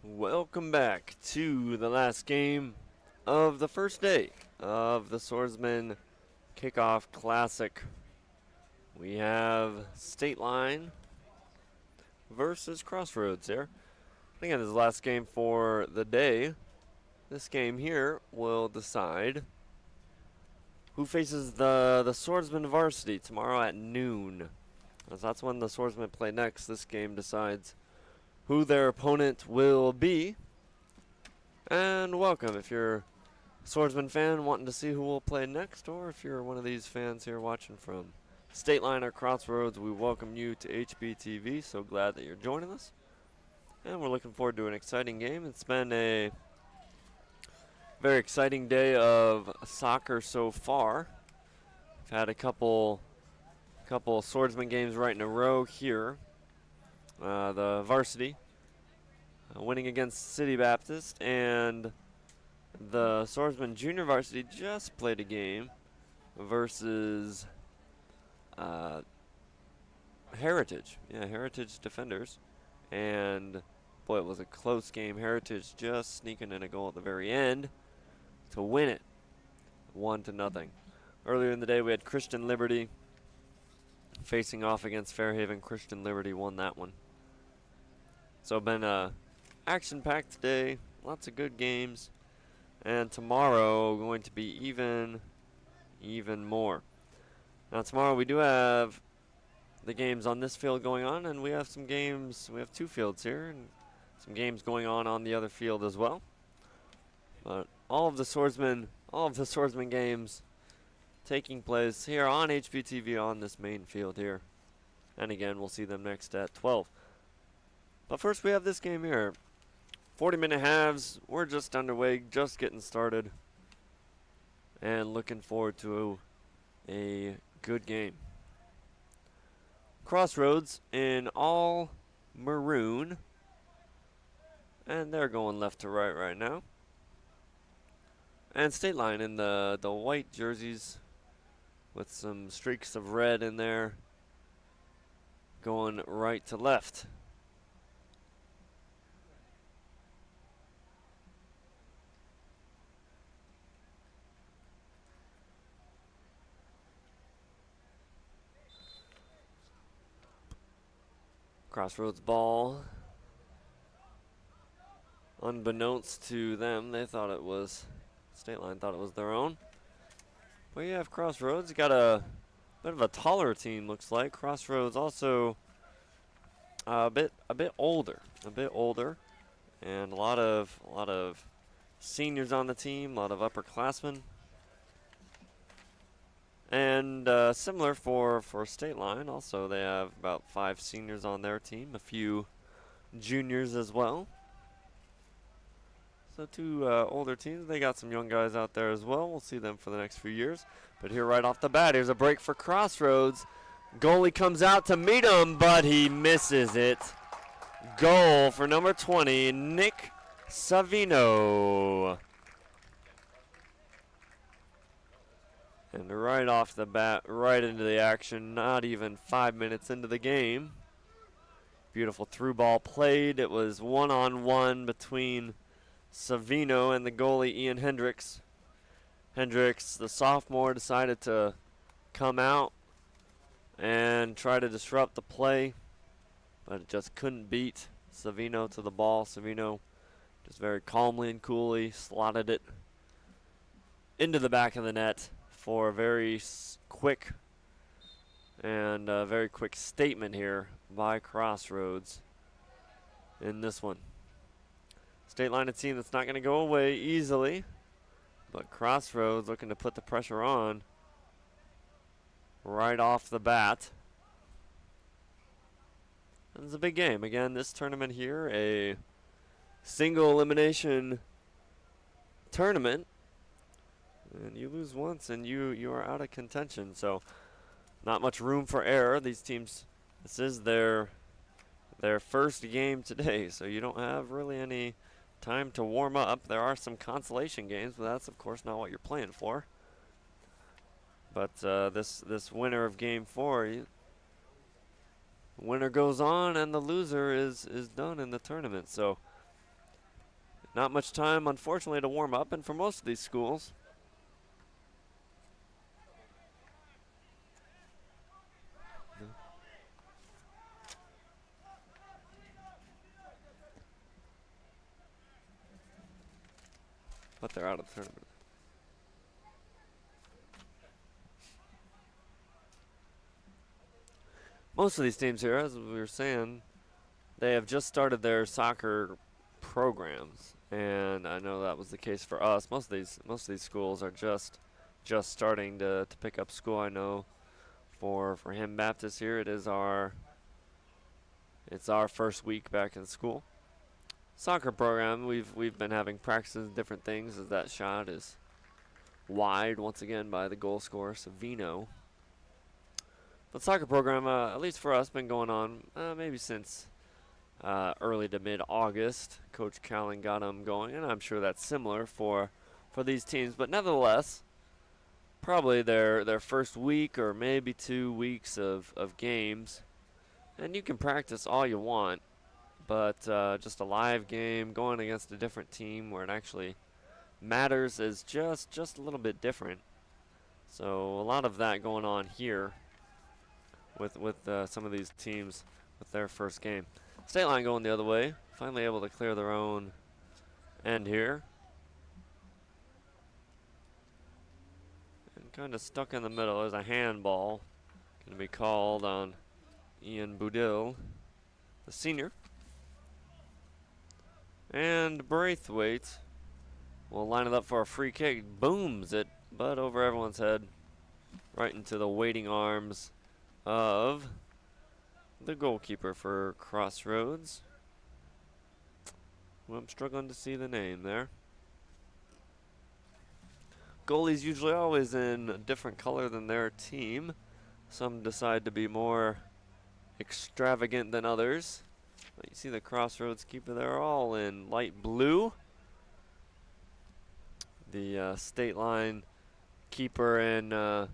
Welcome back to the last game of the first day of the Swordsman Kickoff Classic. We have State Line versus Crossroads here. Again, this is the last game for the day. This game here will decide who faces the Swordsman varsity tomorrow at noon. As that's when the Swordsmen play next. This game decides who their opponent will be. And welcome if you're a Swordsman fan wanting to see who will play next, or if you're one of these fans here watching from State Line or Crossroads, we welcome you to HBTV. So glad that you're joining us. And we're looking forward to an exciting game. It's been a very exciting day of soccer so far. We've had a couple Swordsman games right in a row here. The varsity winning against City Baptist, and the Swordsman Junior Varsity just played a game versus Heritage. Yeah, Heritage Defenders. And boy, it was a close game. Heritage just sneaking in a goal at the very end to win it 1-0. Earlier in the day, we had Christian Liberty facing off against Fairhaven. Christian Liberty won that one. So been a action-packed day, lots of good games, and tomorrow going to be even more. Now tomorrow we do have the games on this field going on, and we have some games. We have two fields here, and some games going on the other field as well. But all of the Swordsman games taking place here on HBTV on this main field here. And again, we'll see them next at 12. But first we have this game here. 40-minute halves. We're just underway, just getting started. And looking forward to a good game. Crossroads in all maroon. And they're going left to right now. And State Line in the white jerseys with some streaks of red in there, going right to left. Crossroads ball. Unbeknownst to them, they thought it was, State Line thought it was their own. But you have Crossroads. You got a bit of a taller team, looks like. Crossroads also a bit older, and a lot of seniors on the team, a lot of upperclassmen. And similar for State Line, also they have about 5 seniors on their team, a few juniors as well. So two older teams. They got some young guys out there as well. We'll see them for the next few years. But here right off the bat, here's a break for Crossroads. Goalie comes out to meet him, but he misses it. Goal for number 20, Nick Savino. And right off the bat, right into the action, not even 5 minutes into the game. Beautiful through ball played. It was one-on-one between Savino and the goalie, Ian Hendricks. Hendricks, the sophomore, decided to come out and try to disrupt the play, but it just couldn't beat Savino to the ball. Savino just very calmly and coolly slotted it into the back of the net for a very quick and very quick statement here by Crossroads in this one. State Line, a team that's not going to go away easily, but Crossroads looking to put the pressure on right off the bat. And it's a big game. Again, this tournament here, a single elimination tournament, and you lose once and you are out of contention. So not much room for error. These teams, this is their first game today, so you don't have really any time to warm up. There are some consolation games, but that's of course not what you're playing for. But this winner of game 4, winner goes on and the loser is done in the tournament. So not much time, unfortunately, to warm up, and for most of these schools, but they're out of the tournament. Most of these teams here, as we were saying, they have just started their soccer programs, and I know that was the case for us. Most of these schools are just starting to pick up school. I know for him Baptist here, it's our first week back in school. Soccer program, we've been having practices, different things, as that shot is wide once again by the goal scorer Savino. But soccer program, at least for us, been going on maybe since early to mid-August. Coach Cowling got them going, and I'm sure that's similar for these teams. But nevertheless, probably their first week or maybe 2 weeks of games. And you can practice all you want, but just a live game going against a different team where it actually matters is just a little bit different. So a lot of that going on here with some of these teams with their first game. State Line going the other way, finally able to clear their own end here. And kind of stuck in the middle. There's a handball going to be called on Ian Boudil, the senior. And Braithwaite will line it up for a free kick. Booms it, but over everyone's head, right into the waiting arms of the goalkeeper for Crossroads, who I'm struggling to see the name there. Goalies usually always in a different color than their team. Some decide to be more extravagant than others. But you see the Crossroads keeper, they're all in light blue. The State Line keeper in a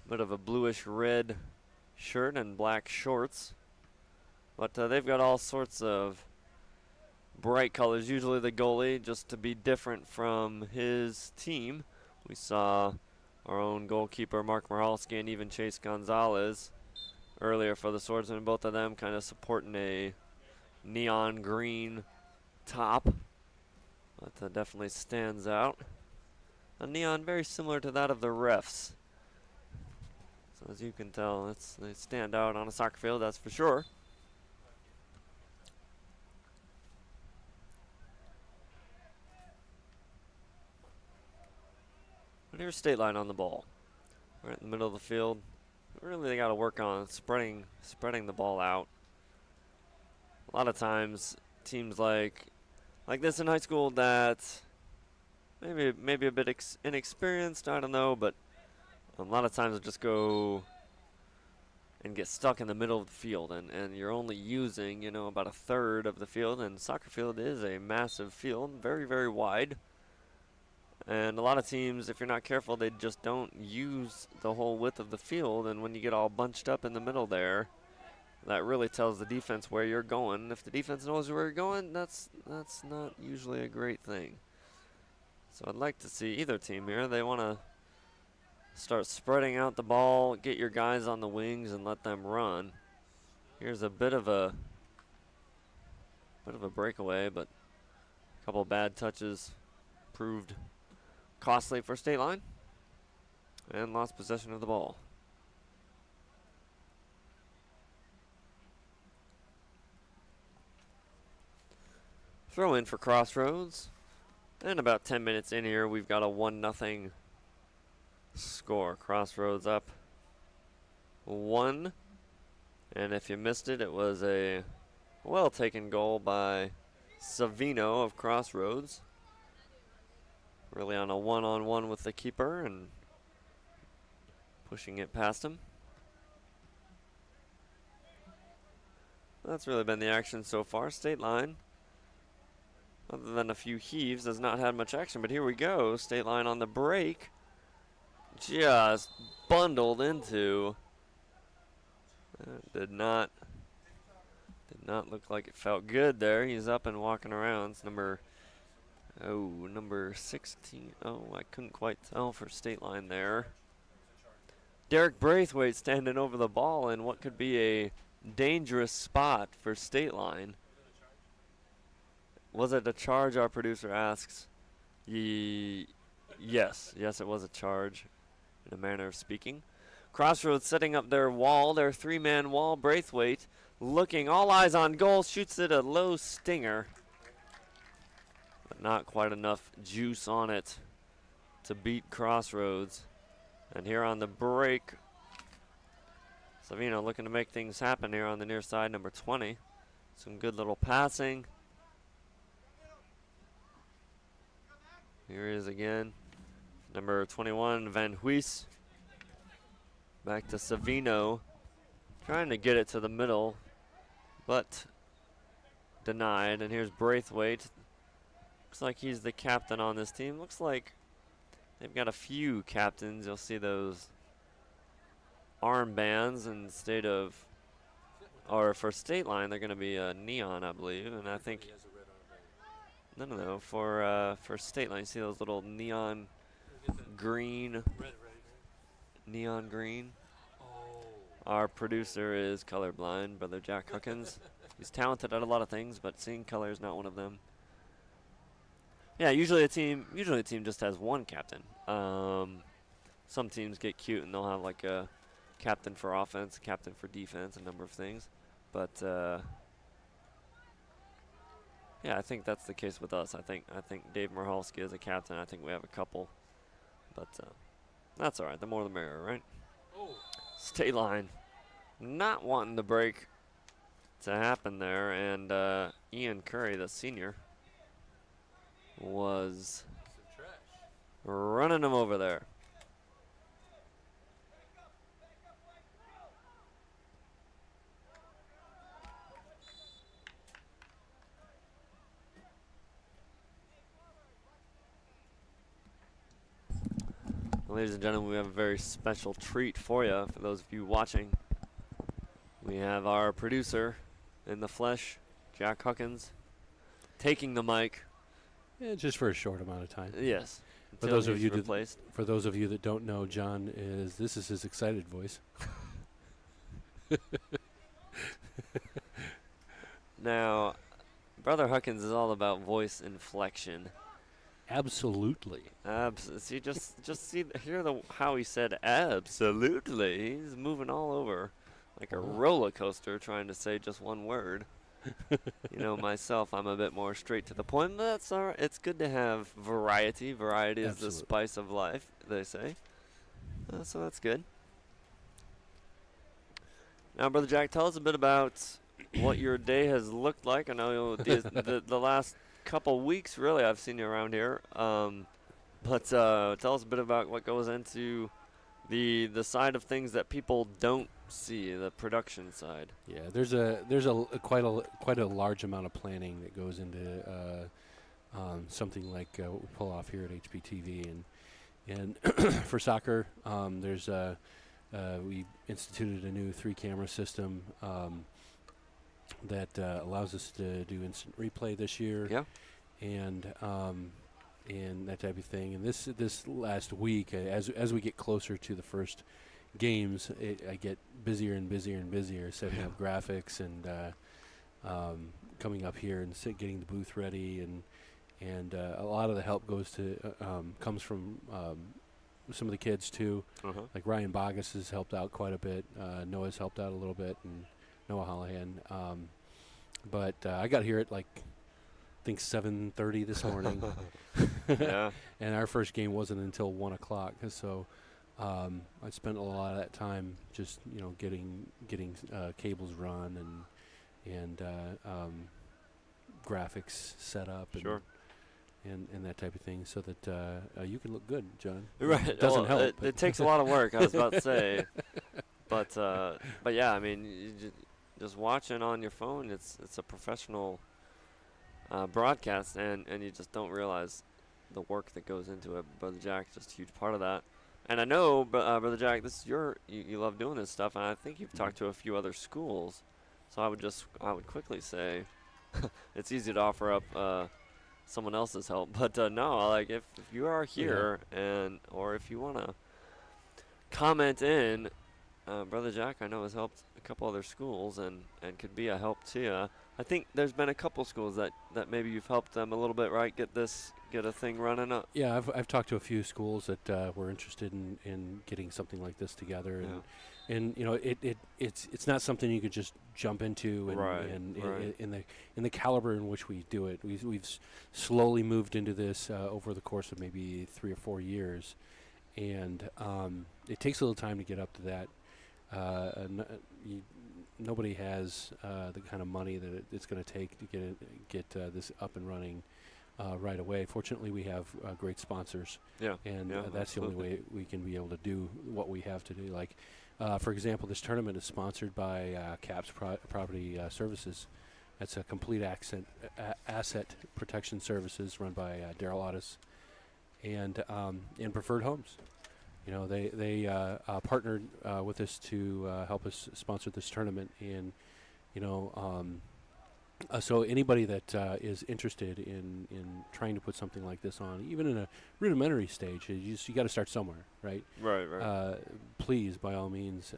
bit of a bluish red shirt and black shorts. But they've got all sorts of bright colors. Usually the goalie, just to be different from his team. We saw our own goalkeeper Mark Michalski and even Chase Gonzalez earlier for the Swordsmen. Both of them kind of supporting a neon green top. That definitely stands out. A neon very similar to that of the refs. So as you can tell, they stand out on a soccer field, that's for sure. But here's State Line on the ball, right in the middle of the field. Really, they got to work on spreading the ball out. A lot of times, teams like this in high school that maybe a bit inexperienced, I don't know, but a lot of times they'll just go and get stuck in the middle of the field, and you're only using, about a third of the field, and soccer field is a massive field, very, very wide. And a lot of teams, if you're not careful, they just don't use the whole width of the field, and when you get all bunched up in the middle there, that really tells the defense where you're going. If the defense knows where you're going, that's not usually a great thing. So I'd like to see either team here. They want to start spreading out the ball, get your guys on the wings, and let them run. Here's a bit of a breakaway, but a couple bad touches proved costly for State Line, and lost possession of the ball. Throw in for Crossroads, and about 10 minutes in here, we've got a 1-0 score. Crossroads up 1, and if you missed it, it was a well-taken goal by Savino of Crossroads. Really on a one-on-one with the keeper and pushing it past him. That's really been the action so far. State Line, other than a few heaves, has not had much action, but here we go. State Line on the break. Just bundled into. Did not look like it felt good there. He's up and walking around. It's number Oh, number 16. Oh, I couldn't quite tell for State Line there. Derek Braithwaite standing over the ball in what could be a dangerous spot for State Line. Was it a charge, our producer asks? Yes, it was a charge, in a manner of speaking. Crossroads setting up their wall, their three-man wall. Braithwaite looking, all eyes on goal, shoots it a low stinger. But not quite enough juice on it to beat Crossroads. And here on the break, Savino looking to make things happen here on the near side, number 20. Some good little passing. Here he is again. Number 21, Van Huys. Back to Savino. Trying to get it to the middle, but denied. And here's Braithwaite. Looks like he's the captain on this team. Looks like they've got a few captains. You'll see those armbands instead of, or for State Line, they're going to be neon, I believe. And I think, no, for State Line, you see those little neon green, neon green. Our producer is colorblind, Brother Jack Huckins. He's talented at a lot of things, but seeing color is not one of them. Yeah, usually a team just has one captain. Some teams get cute and they'll have like a captain for offense, a captain for defense, a number of things. But yeah, I think that's the case with us. I think Dave Merhalski is a captain. I think we have a couple, but that's all right. The more the merrier, right? State Line not wanting the break to happen there, and Ian Curry, the senior, was running him over there. Ladies and gentlemen, we have a very special treat for you, for those of you watching. We have our producer in the flesh, Jack Huckins, taking the mic. Yeah, just for a short amount of time. Yes. For those of you that don't know, John this is his excited voice. Now, Brother Huckins is all about voice inflection. Absolutely. See, just hear how he said absolutely. He's moving all over like a roller coaster trying to say just one word. You know, myself, I'm a bit more straight to the point, but that's all right. It's good to have variety. Variety is the spice of life, they say. So that's good. Now, Brother Jack, tell us a bit about what your day has looked like. I know the last couple weeks, really, I've seen you around here. But tell us a bit about what goes into the side of things that people don't see, the production side. Yeah, there's quite a large amount of planning that goes into something like what we pull off here at HPTV, and for soccer, we instituted a new 3-camera system that allows us to do instant replay this year. Yeah. And that type of thing. And this last week, as we get closer to the first games, I get busier and busier and busier setting up graphics and coming up here and getting the booth ready, and a lot of the help comes from some of the kids too. Like Ryan Bogus has helped out quite a bit. Noah's helped out a little bit, and Noah Hollahan. But I got here at I think 7:30 this morning. Yeah. And our first game wasn't until 1 o'clock. So I spent a lot of that time just getting cables run and graphics set up. Sure. And that type of thing, so that you can look good, John. Right. It doesn't help. It takes a lot of work, I was about to say. But yeah, I mean, just watching on your phone, it's a professional broadcast, and you just don't realize the work that goes into it. Brother Jack's just a huge part of that. And I know, Brother Jack, this is you love doing this stuff, and I think you've talked to a few other schools. So I would quickly say it's easy to offer up someone else's help. But no, like if you are here and or if you want to comment in, Brother Jack, I know has helped a couple other schools and could be a help to you. I think there's been a couple schools that maybe you've helped them a little bit, right? Get a thing running up. Yeah, I've talked to a few schools that were interested in getting something like this together, and you know it's not something you could just jump into, and in the caliber in which we do it, we've slowly moved into this over the course of maybe 3 or 4 years, and it takes a little time to get up to that. Nobody has the kind of money that it's going to take to get this up and running right away. Fortunately, we have great sponsors, and that's the only way we can be able to do what we have to do. Like, for example, this tournament is sponsored by CAPS Property Services. That's a complete asset protection services run by Daryl Otis, and Preferred Homes. You know, they partnered with us to help us sponsor this tournament, and you know, so anybody that is interested in trying to put something like this on, even in a rudimentary stage, you got to start somewhere, right? Right. Please, by all means,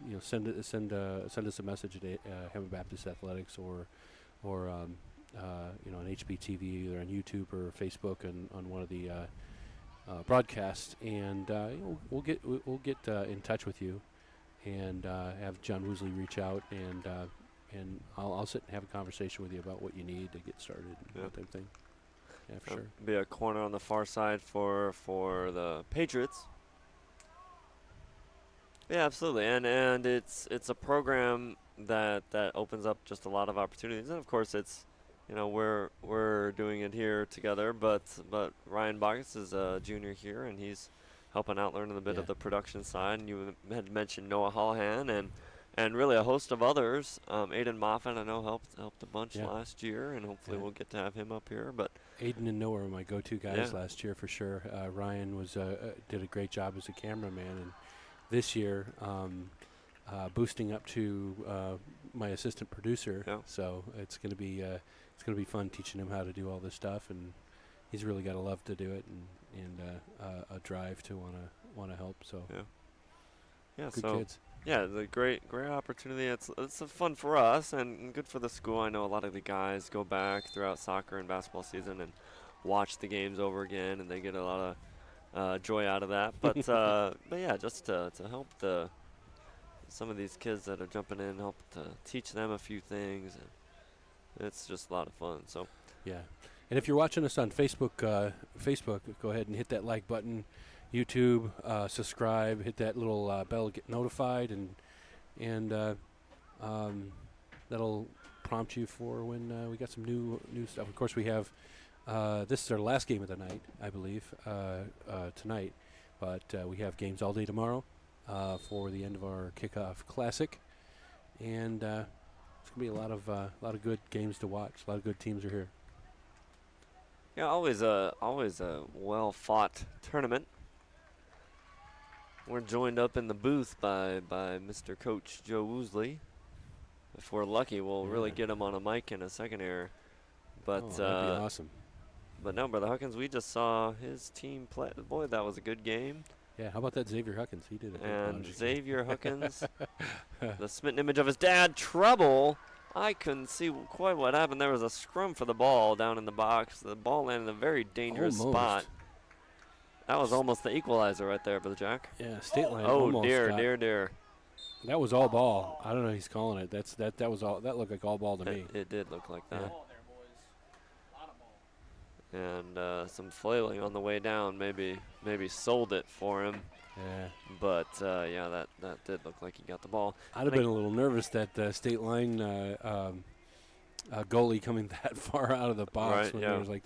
you know, send us a message at Hammond Baptist Athletics or you know, on HBTV, either on YouTube or Facebook, and on one of the broadcast, and we'll get in touch with you, and have John Woosley reach out, and I'll sit and have a conversation with you about what you need to get started, and that type of thing. Yeah, for sure. Be a corner on the far side for the Patriots. Yeah, absolutely, and it's a program that opens up just a lot of opportunities, and of course it's. You know, we're doing it here together, but Ryan Bogus is a junior here, and he's helping out, learning a bit of the production side. And you had mentioned Noah Hallahan and really a host of others. Aiden Moffat, I know, helped a bunch last year, and hopefully we'll get to have him up here. But Aiden and Noah are my go-to guys last year for sure. Ryan did a great job as a cameraman, and this year boosting up to my assistant producer. So it's going to be fun teaching him how to do all this stuff, and he's really got a love to do it, and a drive to want to help. So good kids. Yeah, the great opportunity. It's fun for us and good for the school. I know a lot of the guys go back throughout soccer and basketball season and watch the games over again, and they get a lot of joy out of that. But yeah, just to help some of these kids that are jumping in, help to teach them a few things. And it's just a lot of fun. So yeah, and if you're watching us on Facebook, go ahead and hit that like button. YouTube, subscribe, hit that little bell to get notified, and that'll prompt you for when we got some new stuff. Of course, we have this is our last game of the night, I believe, tonight, but we have games all day tomorrow for the end of our Kickoff Classic, and it's gonna be a lot of good games to watch. A lot of good teams are here. Yeah, always a well-fought tournament. We're joined up in the booth by Mr. Coach Joe Woosley. If we're lucky, we'll really get him on a mic in a second here. But that'd be awesome. But no, Brother Huckins, we just saw his team play. Boy, that was a good game. Yeah, how about that Xavier Huckins? He did it. And Xavier Huckins, the smitten image of his dad, trouble. I couldn't see quite what happened. There was a scrum for the ball down in the box. The ball landed in a very dangerous spot. That was almost the equalizer right there, Brother Jack. Yeah, state line. Oh, dear. That was all ball. I don't know. He's calling it. That was all. That looked like all ball to me. It did look like that. And some flailing on the way down. Maybe sold it for him. Yeah. But yeah, that did look like he got the ball. I'd have been a little nervous that state line goalie coming that far out of the box when there was like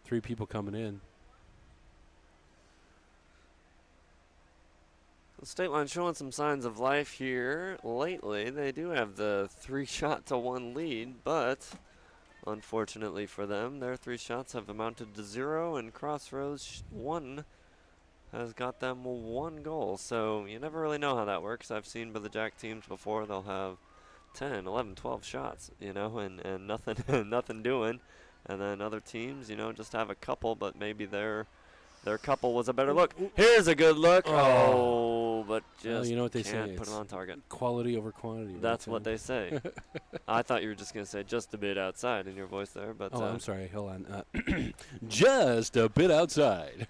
3 people coming in. The state line showing some signs of life here lately. They do have the 3-shot-to-1 lead, but unfortunately for them, their 3 shots have amounted to 0, and Crossroads 1 has got them 1 goal. So you never really know how that works. I've seen by the Jack teams before, they'll have 10, 11, 12 shots, you know, and nothing nothing doing. And then other teams, just have a couple, but maybe their couple was a better look. Here's a good look. Oh, but just you know what they can't say, put it it's on target. quality over quantity. Right, That's what they say. I thought you were just going to say just a bit outside in your voice there. But I'm sorry. Hold on. Just a bit outside.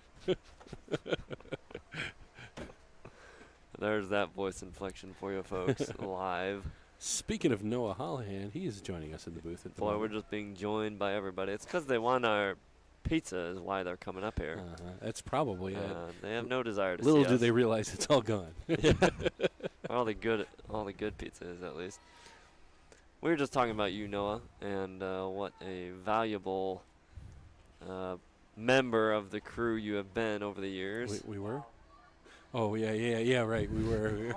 There's that voice inflection for you folks live. Speaking of Noah Hollahan, he is joining us in the booth at the Boy, moment. we're just being joined by everybody. It's because they want our pizza is why they're coming up here. That's probably it. They have no desire to Little see do us. they realize it's all gone. all the good pizza is, at least. We were just talking about you, Noah, and what a valuable member of the crew you have been over the years. We were? Oh, yeah, right. We were.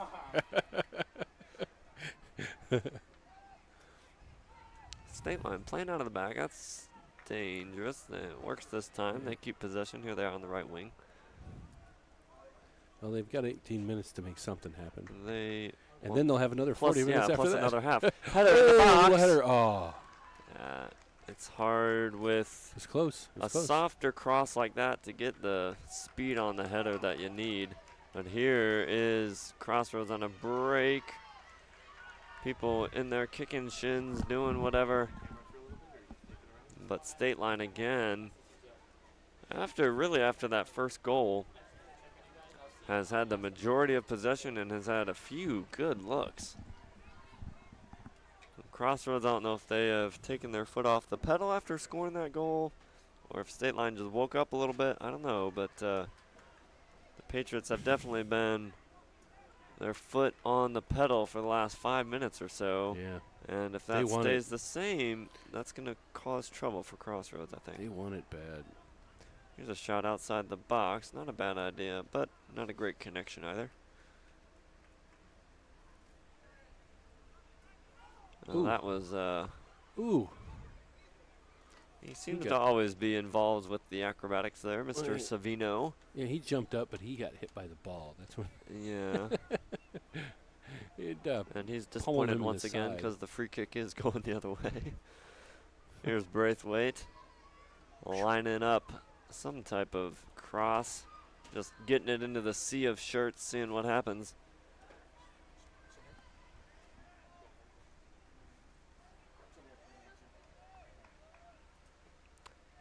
State line playing out of the back. That's dangerous. It works this time. They keep possession. Here they are on the right wing. Well, they've got 18 minutes to make something happen. And then they'll have another 40 minutes after plus that. another half. Header in the box. Header. Oh. It's hard with It's close. It's close. softer cross like that to get the speed on the header that you need. But here is Crossroads on a break. People in there kicking shins, doing whatever. But State Line again, after that first goal, has had the majority of possession and has had a few good looks. Crossroads, I don't know if they have taken their foot off the pedal after scoring that goal, or if State Line just woke up a little bit. I don't know, but the Patriots have definitely been their foot on the pedal for the last 5 minutes or so. Yeah. And if that stays the same, that's going to cause trouble for Crossroads, I think. They want it bad. Here's a shot outside the box. Not a bad idea, but not a great connection either. Well, that was Ooh. He seems to always be involved with the acrobatics there, Mr. Savino. Yeah, he jumped up, but he got hit by the ball. That's what. Yeah. And he's disappointed once again because the free kick is going the other way. Here's Braithwaite lining up some type of cross, just getting it into the sea of shirts, seeing what happens.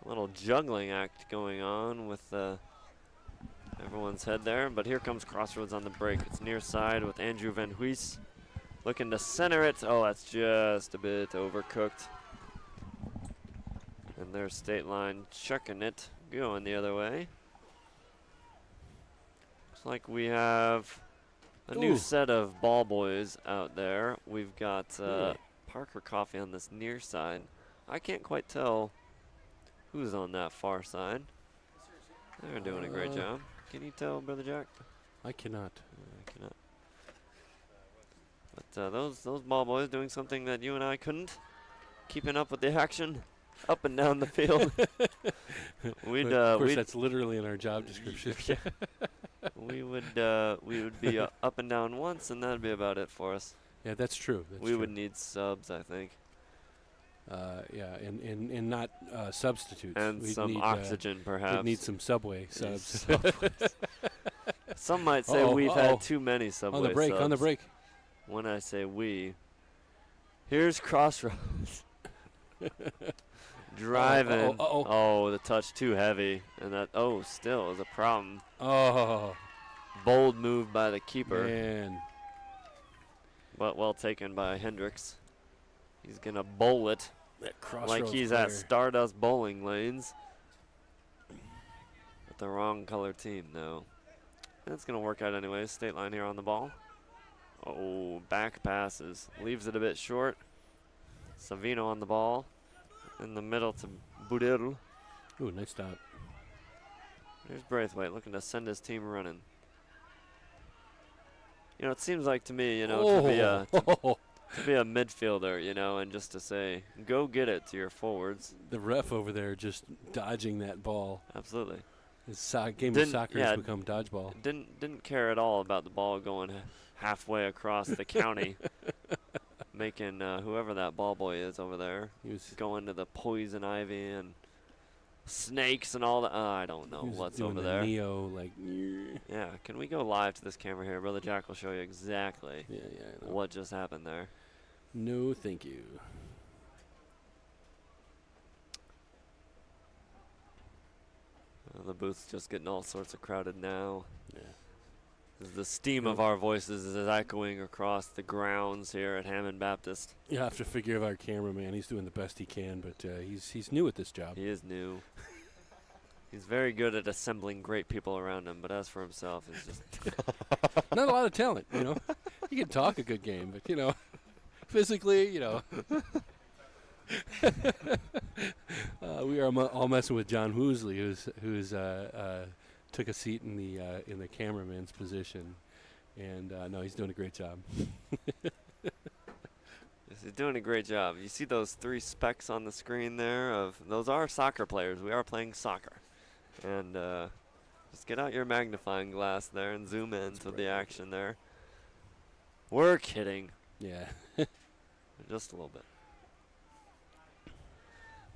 A little juggling act going on with everyone's head there, but here comes Crossroads on the break. It's near side with Andrew Van Huys looking to center it. Oh, that's just a bit overcooked. And there's State Line chucking it, going the other way. Looks like we have a new set of ball boys out there. We've got Parker Coffee on this near side. I can't quite tell who's on that far side. They're doing a great job. Can you tell, Brother Jack? I cannot. I cannot. But those ball boys doing something that you and I couldn't. Keeping up with the action, up and down the field. Of course, that's literally in our job description. we would be up and down once, and that'd be about it for us. Yeah, that's true. We would need subs, I think. Yeah, and not substitutes. And We'd some need, oxygen, perhaps. We'd need some Subway subs. Some might say we've had too many Subway on the break, subs. On the break. When I say we, here's Crossroads. Driving. Oh, the touch too heavy. And that, still is a problem. Oh. Bold move by the keeper. Man. But well taken by Hendricks. He's going to bowl it like he's at Stardust bowling lanes. With the wrong color team, though. It's going to work out anyway. State Line here on the ball. Oh, back passes. Leaves it a bit short. Savino on the ball. In the middle to Budirl. Ooh, nice stop. There's Braithwaite looking to send his team running. You know, it seems like to me, to be a midfielder, and just to say, go get it to your forwards. The ref over there just dodging that ball. Absolutely. His game of soccer has become dodgeball. Didn't care at all about the ball going halfway across the county. making whoever that ball boy is over there He was go into the poison ivy and snakes and all that. I don't know he was what's doing over the there. Neo, like, Yeah, can we go live to this camera here? Brother Jack will show you exactly yeah, I know. what just happened there. No, thank you. The booth's just getting all sorts of crowded now. Yeah. As the steam of our voices is echoing across the grounds here at Hammond Baptist. You have to figure out our cameraman. He's doing the best he can, but he's new at this job. He is new. He's very good at assembling great people around him, but as for himself, he's just Not a lot of talent, you know. He can talk a good game, but, you know, physically, you know. We are all messing with John Woosley, who's took a seat in the cameraman's position, and no, he's doing a great job. He's doing a great job. You see those 3 specks on the screen there? Those are soccer players. We are playing soccer. And just get out your magnifying glass there and zoom in to the action there. We're kidding. Yeah. Just a little bit.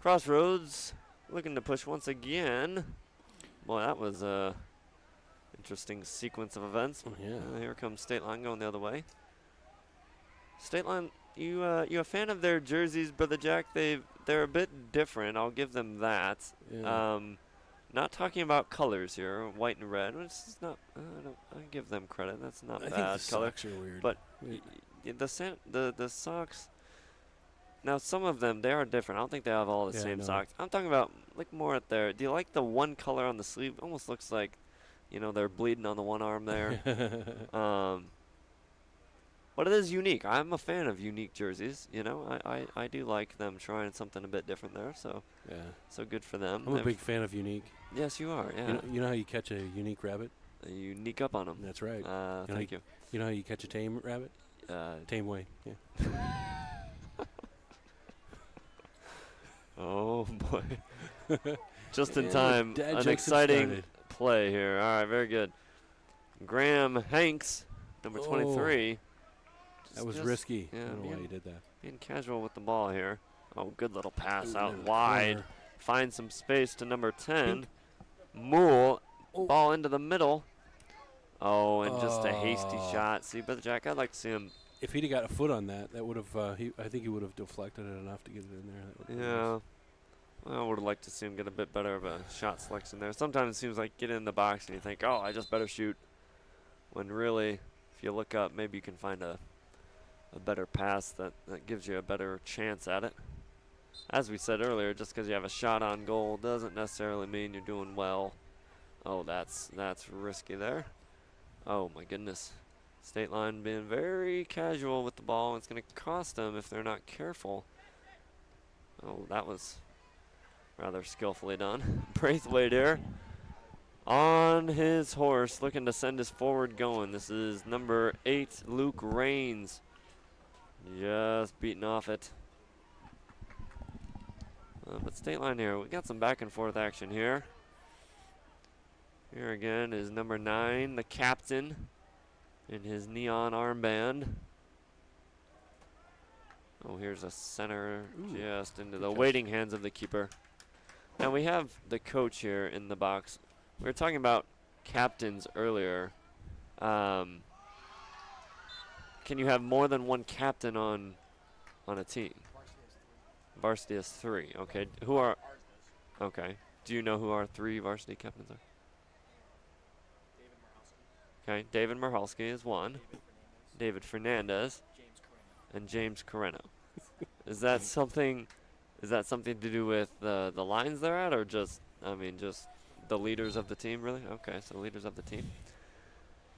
Crossroads looking to push once again. Boy, that was a interesting sequence of events. Oh, yeah. Here comes State Line going the other way. State Line, you a fan of their jerseys, Brother Jack? They're a bit different. I'll give them that. Yeah. Not talking about colors here, white and red, which is not. I give them credit. That's not I bad think the color. socks are weird. But the socks. Now some of them they are different. I don't think they have all the same no. socks. I'm talking about like more at their. Do you like the one color on the sleeve? Almost looks like, they're bleeding on the one arm there. But it is unique. I'm a fan of unique jerseys. I do like them trying something a bit different there. So Yeah. so good for them. I'm a big fan of unique. Yes, you are. Yeah. You know how you catch a unique rabbit? You sneak up on them. That's right. Thank you. You know how you catch a tame rabbit? Tame way. Yeah. Oh boy. Just in Yeah, time. dad An jokes have exciting started. play here. All right, very good. Graham Hanks, number 23. That was risky. Yeah, I don't know why you did that. Being casual with the ball here. Oh, good little pass Ooh, out into the wide. corner. Find some space to number 10. Moole. Oh. Ball into the middle. Oh, and just a hasty shot. See, Brother Jack, I'd like to see him. If he'd have got a foot on that, that would have. I think he would have deflected it enough to get it in there. That would've been Yeah. nice. Well, I would have liked to see him get a bit better of a shot selection there. Sometimes it seems like get in the box and you think, oh, I just better shoot. When really, if you look up, maybe you can find a better pass that gives you a better chance at it. As we said earlier, just because you have a shot on goal doesn't necessarily mean you're doing well. Oh, that's risky there. Oh, my goodness. State Line being very casual with the ball. It's going to cost them if they're not careful. Oh, that was rather skillfully done. Braithwaite here on his horse, looking to send us forward going. This is number 8, Luke Raines. Just beating off it. But State Line here, we got some back and forth action here. Here again is number 9, the captain, in his neon armband. Oh, here's a center. Ooh, Just into good the catch. waiting hands of the keeper. Now we have the coach here in the box. We were talking about captains earlier. Can you have more than one captain on a team? Varsity is 3. Okay. Who are? Okay. Do you know who our 3 varsity captains are? Okay. David Marhalski is 1. David Fernandez. And James Carreno. Is that something? Is that something to do with the lines they're at, or just the leaders of the team? Really? Okay. So leaders of the team.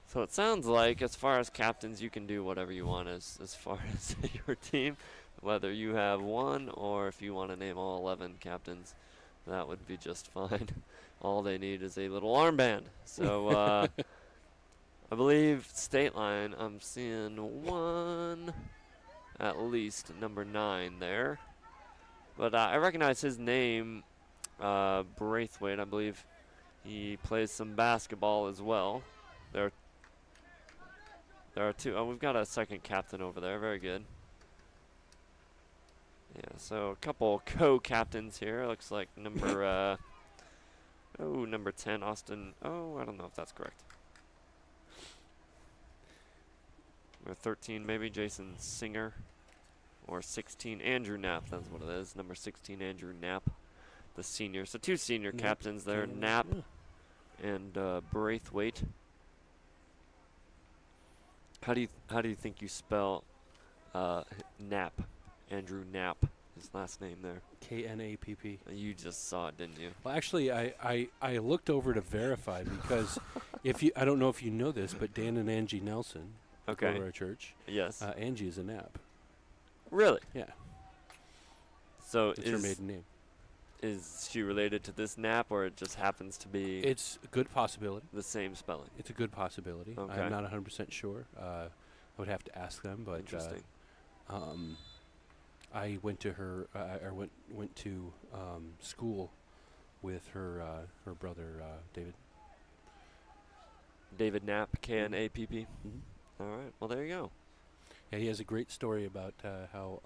So it sounds like, as far as captains, you can do whatever you want as far as your team. Whether you have 1 or if you want to name all 11 captains, that would be just fine. All they need is a little armband. So I believe State Line, I'm seeing 1, at least, number 9 there. But I recognize his name, Braithwaite, I believe. He plays some basketball as well. There are 2. Oh, we've got a second captain over there. Very good. Yeah, so a couple co-captains here. Looks like number number 10, Austin. Oh, I don't know if that's correct. Or 13, maybe Jason Singer. Or 16, Andrew Knapp. That's what it is. Number 16, Andrew Knapp, the senior. So 2 senior captains there, Knapp and Braithwaite. How do you think you spell Knapp? Andrew Knapp, his last name there. Knapp. You just saw it, didn't you? Well, actually, I looked over to verify because I don't know if you know this, but Dan and Angie Nelson go to our church. Yes. Angie is a Knapp. Really? Yeah. So it's her maiden name. Is she related to this Knapp, or it just happens to be? It's a good possibility. The same spelling. It's a good possibility. Okay. I'm not 100% sure. I would have to ask them, but interesting. I went to her. I went to school with her brother David. David Knapp, Knapp. Mm-hmm. All right. Well, there you go. Yeah, he has a great story about how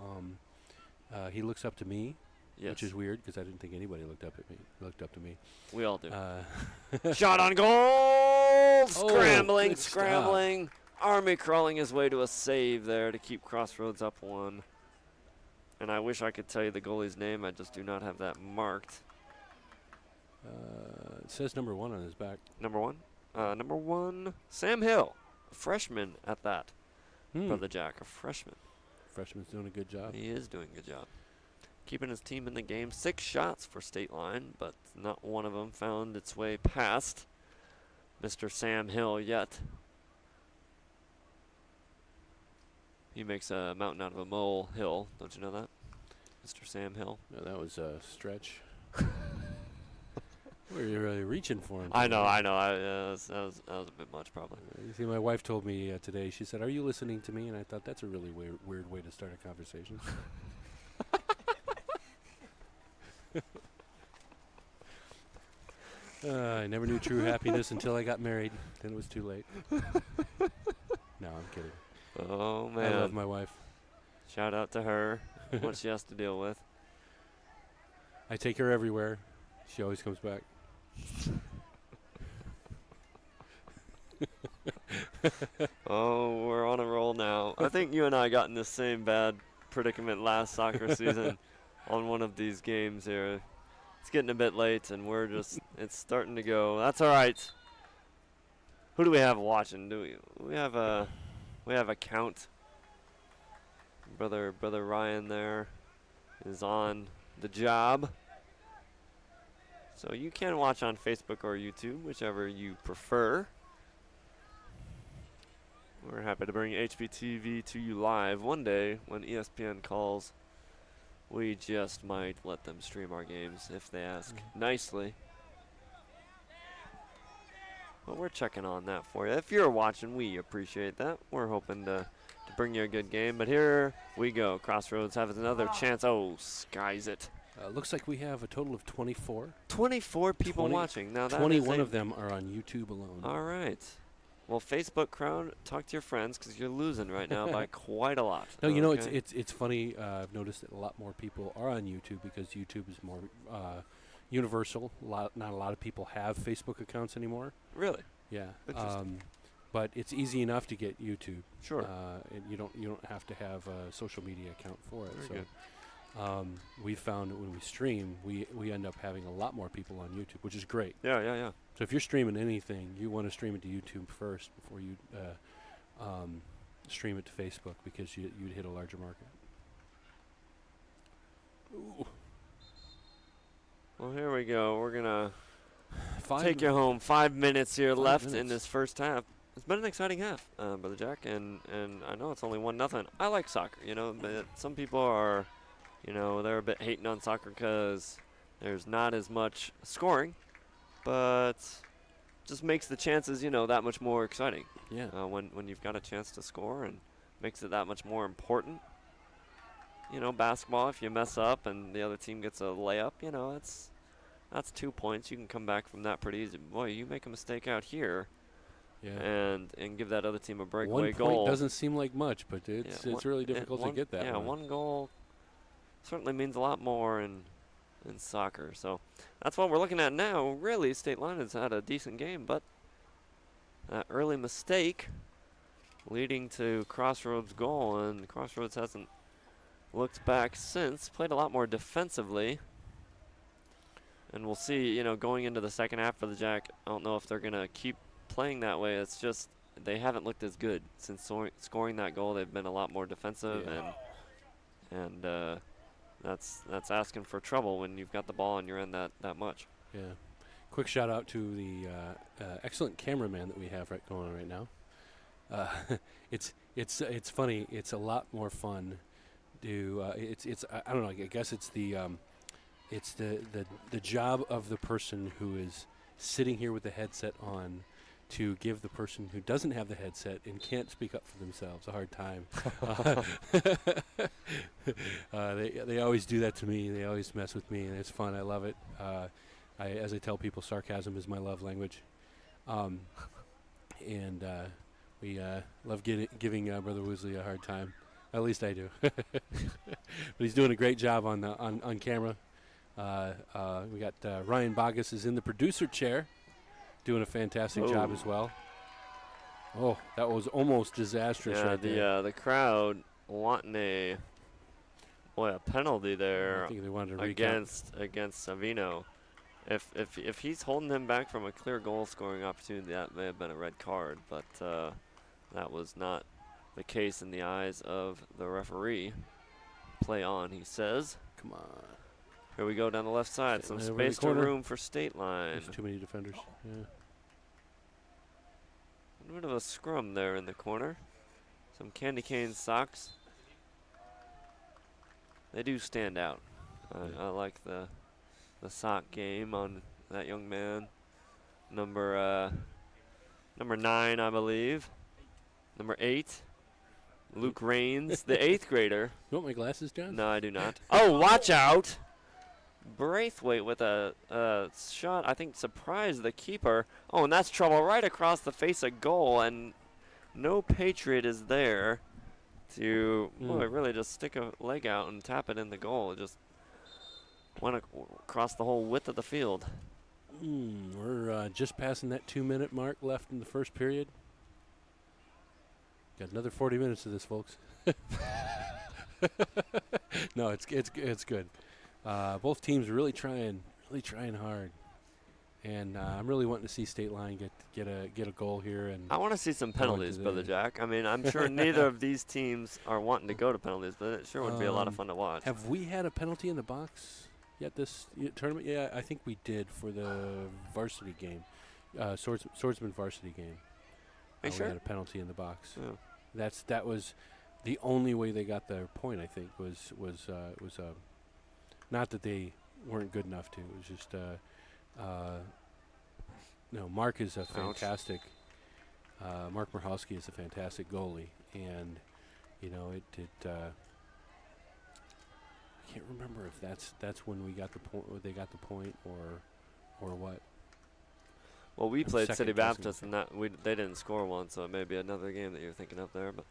he looks up to me, which is weird because I didn't think anybody looked up to me. We all do. Shot on goal! Scrambling. Stop. Army crawling his way to a save there to keep Crossroads up 1. And I wish I could tell you the goalie's name. I just do not have that marked. It says number 1 on his back. Number 1? Number 1, Sam Hill, a freshman at that. Brother Jack, a freshman. Freshman's doing a good job. He is doing a good job. Keeping his team in the game. 6 shots for State Line, but not one of them found its way past Mr. Sam Hill yet. He makes a mountain out of a mole hill. Don't you know that? Mr. Sam Hill. No, that was a stretch. We're really reaching for him. I know. That was a bit much, probably. You see, my wife told me today, she said, "Are you listening to me?" And I thought, that's a really weird way to start a conversation. I never knew true happiness until I got married. Then it was too late. No, I'm kidding. Oh, man. I love my wife. Shout out to her. What she has to deal with. I take her everywhere. She always comes back. Oh, we're on a roll now. I think you and I got in the same bad predicament last soccer season on one of these games here. It's getting a bit late, and it's starting to go. That's all right. Who do we have watching? We have a count. Brother Ryan there is on the job. So you can watch on Facebook or YouTube, whichever you prefer. We're happy to bring HBTV to you live. One day, when ESPN calls, we just might let them stream our games if they ask nicely. But we're checking on that for you. If you're watching, we appreciate that. We're hoping to bring you a good game. But here we go. Crossroads has another chance. Oh, skies it. Looks like we have a total of 24. 24 people watching. Now that 21 of them are on YouTube alone. All right. Well, Facebook crowd, talk to your friends because you're losing right now by quite a lot. No, you know, it's funny. I've noticed that a lot more people are on YouTube because YouTube is more universal. Not a lot of people have Facebook accounts anymore. Really? Yeah. Interesting. But it's easy enough to get YouTube. Sure. And you don't have to have a social media account for it. Very good. We found that when we stream, we end up having a lot more people on YouTube, which is great. Yeah. So if you're streaming anything, you want to stream it to YouTube first before you stream it to Facebook because you'd hit a larger market. Ooh. Well, here we go. We're going to take you home. 5 minutes here left in this first half. It's been an exciting half, Brother Jack, and I know it's only 1-0. I like soccer, but some people are, they're a bit hating on soccer because there's not as much scoring, but just makes the chances, that much more exciting. Yeah. When you've got a chance to score and makes it that much more important. Basketball, if you mess up and the other team gets a layup, that's 2 points. You can come back from that pretty easy. Boy, you make a mistake out here. Yeah. And give that other team a breakaway 1 point goal. Doesn't seem like much, but it's really difficult to get that. Yeah, one goal certainly means a lot more in soccer. So that's what we're looking at now. Really, State Line has had a decent game, but that early mistake leading to Crossroads' goal, and Crossroads hasn't looked back since. Played a lot more defensively. And we'll see, you know, going into the second half for the Jack, I don't know if they're going to keep playing that way. It's just they haven't looked as good since scoring that goal. They've been a lot more defensive, and that's asking for trouble when you've got the ball and you're in that much. Yeah. Quick shout out to the excellent cameraman that we have going on right now. It's funny. It's a lot more fun. I don't know. I guess it's the job of the person who is sitting here with the headset on to give the person who doesn't have the headset and can't speak up for themselves a hard time. They always do that to me. They always mess with me, and it's fun. I love it. As I tell people, sarcasm is my love language. And we love giving Brother Woosley a hard time. At least I do. But he's doing a great job on camera. We got Ryan Bogus is in the producer chair, doing a fantastic job as well. Oh, that was almost disastrous right there. The crowd wanting a penalty there. I think they wanted to against Savino. If he's holding him back from a clear goal scoring opportunity, that may have been a red card, but that was not the case in the eyes of the referee. Play on, he says. Come on. Here we go down the left side. Some space to room for State Line. There's too many defenders. Yeah. A bit of a scrum there in the corner. Some candy cane socks. They do stand out. I like the sock game on that young man. Number 9, I believe. Number 8. Luke Raines, the 8th grader. You want my glasses, John? No, I do not. Oh, watch out! Braithwaite with a shot, I think, surprised the keeper. Oh, and that's trouble right across the face of goal, and no Patriot is there to really just stick a leg out and tap it in the goal. It just went across the whole width of the field. We're just passing that 2-minute mark left in the first period. Got another 40 minutes of this, folks. No, it's good. Both teams are really trying hard, and I'm really wanting to see State Line get a goal here. And I want to see some penalties, Brother Jack. I mean, I'm sure neither of these teams are wanting to go to penalties, but it sure would be a lot of fun to watch. Have we had a penalty in the box yet this tournament? Yeah, I think we did for the varsity game, swordsman varsity game. Are you sure? We had a penalty in the box. Yeah. That was the only way they got their point. I think was not that they weren't good enough to. It was just no. Mark is a fantastic. Mark Marhowski is a fantastic goalie, and you know it. I can't remember if that's when we got the point. Or they got the point, or what. Well, we played City Baptist, and they didn't score one, so it may be another game that you're thinking of there. But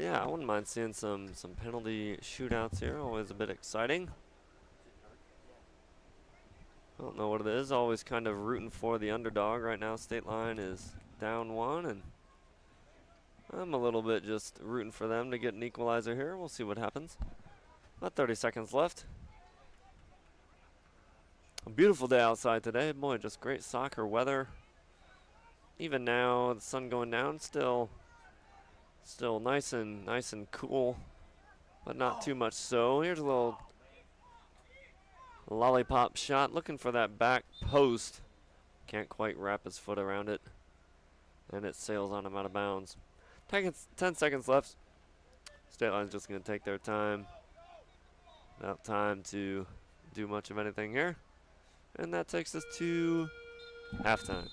yeah, I wouldn't mind seeing some penalty shootouts here. Always a bit exciting. I don't know what it is. Always kind of rooting for the underdog. Right now, State Line is down 1, and I'm a little bit just rooting for them to get an equalizer here. We'll see what happens. About 30 seconds left. A beautiful day outside today. Boy, just great soccer weather. Even now, the sun going down, still nice and cool, but not too much so. Here's a little lollipop shot, looking for that back post. Can't quite wrap his foot around it, and it sails on him out of bounds. 10 seconds left. State Line's just going to take their time. Not time to do much of anything here. And that takes us to halftime.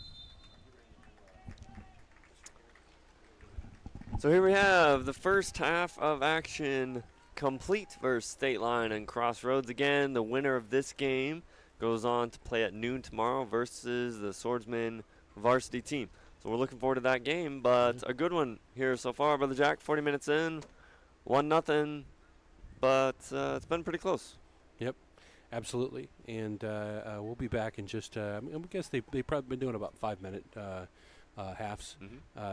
So here we have the first half of action complete versus State Line and Crossroads. Again, the winner of this game goes on to play at noon tomorrow versus the Swordsman varsity team. So we're looking forward to that game, but a good one here so far, Brother Jack. 40 minutes in, 1-0. but it's been pretty close. Yep, absolutely. And we'll be back in just. I guess they've probably been doing about 5 minute halves.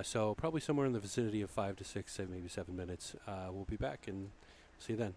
So probably somewhere in the vicinity of 5 to 6, say maybe 7 minutes. We'll be back and see you then.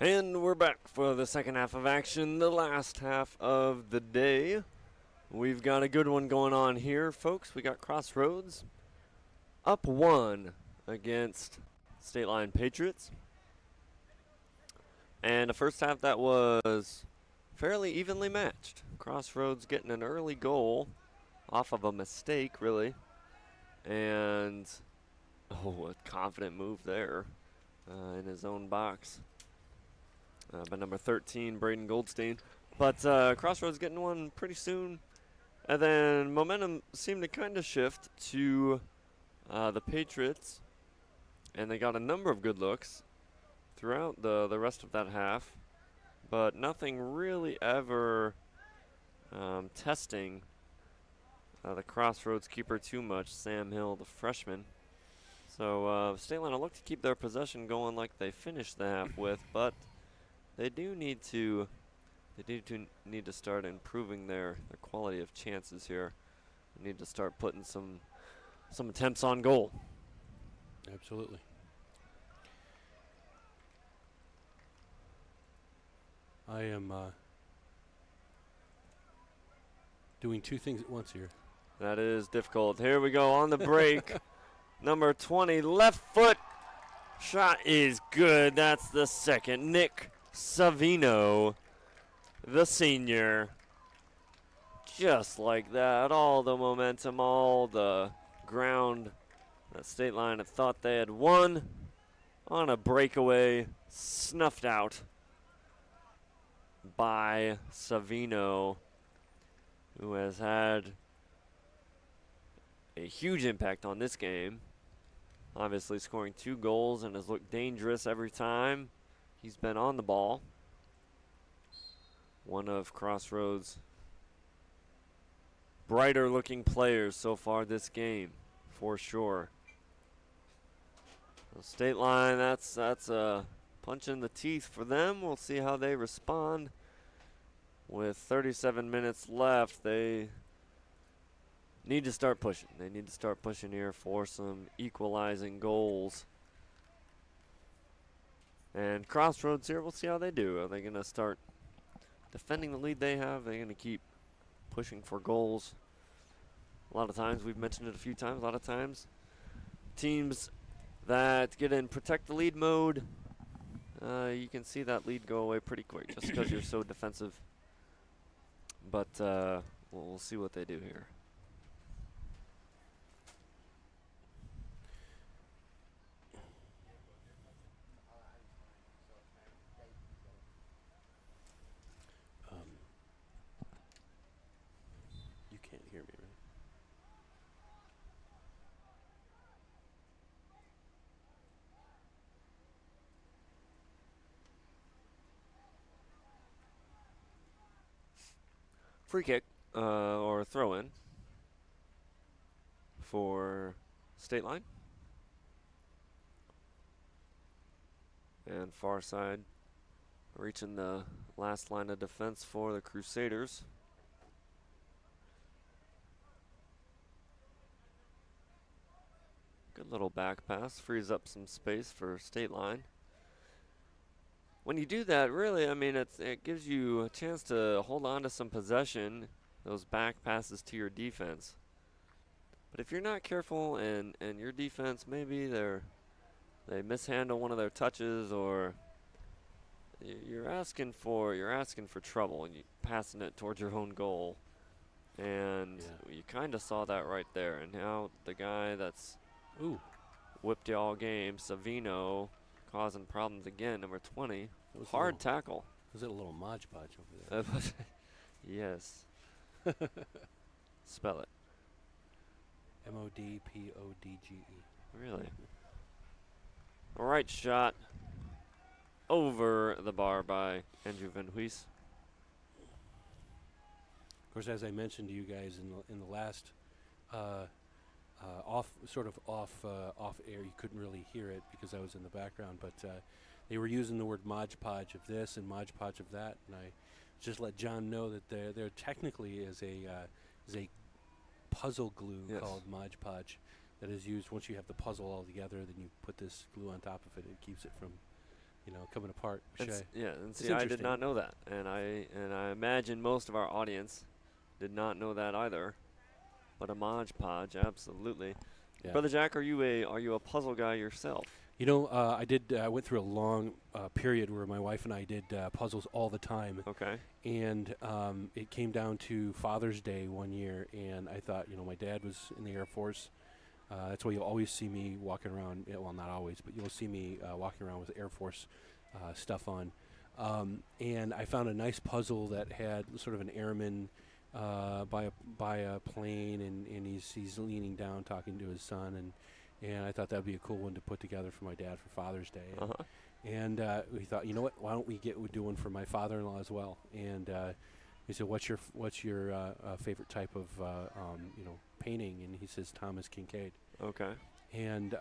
And we're back for the second half of action, the last half of the day. We've got a good one going on here, folks. We got Crossroads up 1 against State Line Patriots. And the first half that was fairly evenly matched. Crossroads getting an early goal off of a mistake, really. And, oh, a confident move there in his own box by number 13, Braden Goldstein. But Crossroads getting one pretty soon. And then momentum seemed to kind of shift to the Patriots. And they got a number of good looks throughout the rest of that half. But nothing really ever testing the Crossroads keeper too much, Sam Hill, the freshman. So State Line will look to keep their possession going like they finished the half with, but they do need to start improving their quality of chances here. They need to start putting some attempts on goal. Absolutely. I am doing two things at once here. That is difficult. Here we go on the break. Number 20, left foot shot is good. That's the second. Nick Savino, the senior. Just like that, all the momentum, all the ground that State Line had thought they had won on a breakaway, snuffed out by Savino, who has had a huge impact on this game. Obviously scoring 2 goals and has looked dangerous every time he's been on the ball. One of Crossroads' brighter looking players so far this game, for sure. So State Line, that's a punch in the teeth for them. We'll see how they respond. With 37 minutes left, they need to start pushing. They need to start pushing here for some equalizing goals. And Crossroads here, we'll see how they do. Are they going to start defending the lead they have? Are they going to keep pushing for goals? A lot of times, we've mentioned it a few times, a lot of times, teams that get in protect the lead mode, you can see that lead go away pretty quick just because you're so defensive. But we'll see what they do here. You can't hear me, right? Free kick or throw in for State Line. And far side reaching the last line of defense for the Crusaders. Good little back pass, frees up some space for State Line. when you do that, really, I mean, it gives you a chance to hold on to some possession, those back passes to your defense. But if you're not careful and your defense, maybe they mishandle one of their touches, or you're asking for trouble, and you passing it towards your own goal. And you kind of saw that right there. And now the guy that's whipped you all game, Savino, causing problems again, number 20. Hard tackle. Was it a little Mod Podge over there? Yes. Spell it. Modpodge. Really? All right, shot over the bar by Andrew Van Huys. Of course, as I mentioned to you guys in the last off air, you couldn't really hear it because I was in the background, but they were using the word Mod Podge of this and Mod Podge of that, and I just let John know that there technically is a puzzle glue called Mod Podge that is used once you have the puzzle all together. Then you put this glue on top of it. It keeps it from, coming apart. I did not know that, and I imagine most of our audience did not know that either. But a Mod Podge, absolutely. Yeah. Brother Jack, are you a puzzle guy yourself? I did. I went through a long period where my wife and I did puzzles all the time. Okay. And it came down to Father's Day one year, and I thought, my dad was in the Air Force. That's why you'll always see me walking around. Well, not always, but you'll see me walking around with Air Force stuff on. And I found a nice puzzle that had sort of an airman by a plane, and he's leaning down talking to his son, and I thought that would be a cool one to put together for my dad for Father's Day. And we thought, you know what? Why don't we do one for my father-in-law as well? And he said, "What's your favorite type of painting?" And he says, "Thomas Kincaid." Okay. And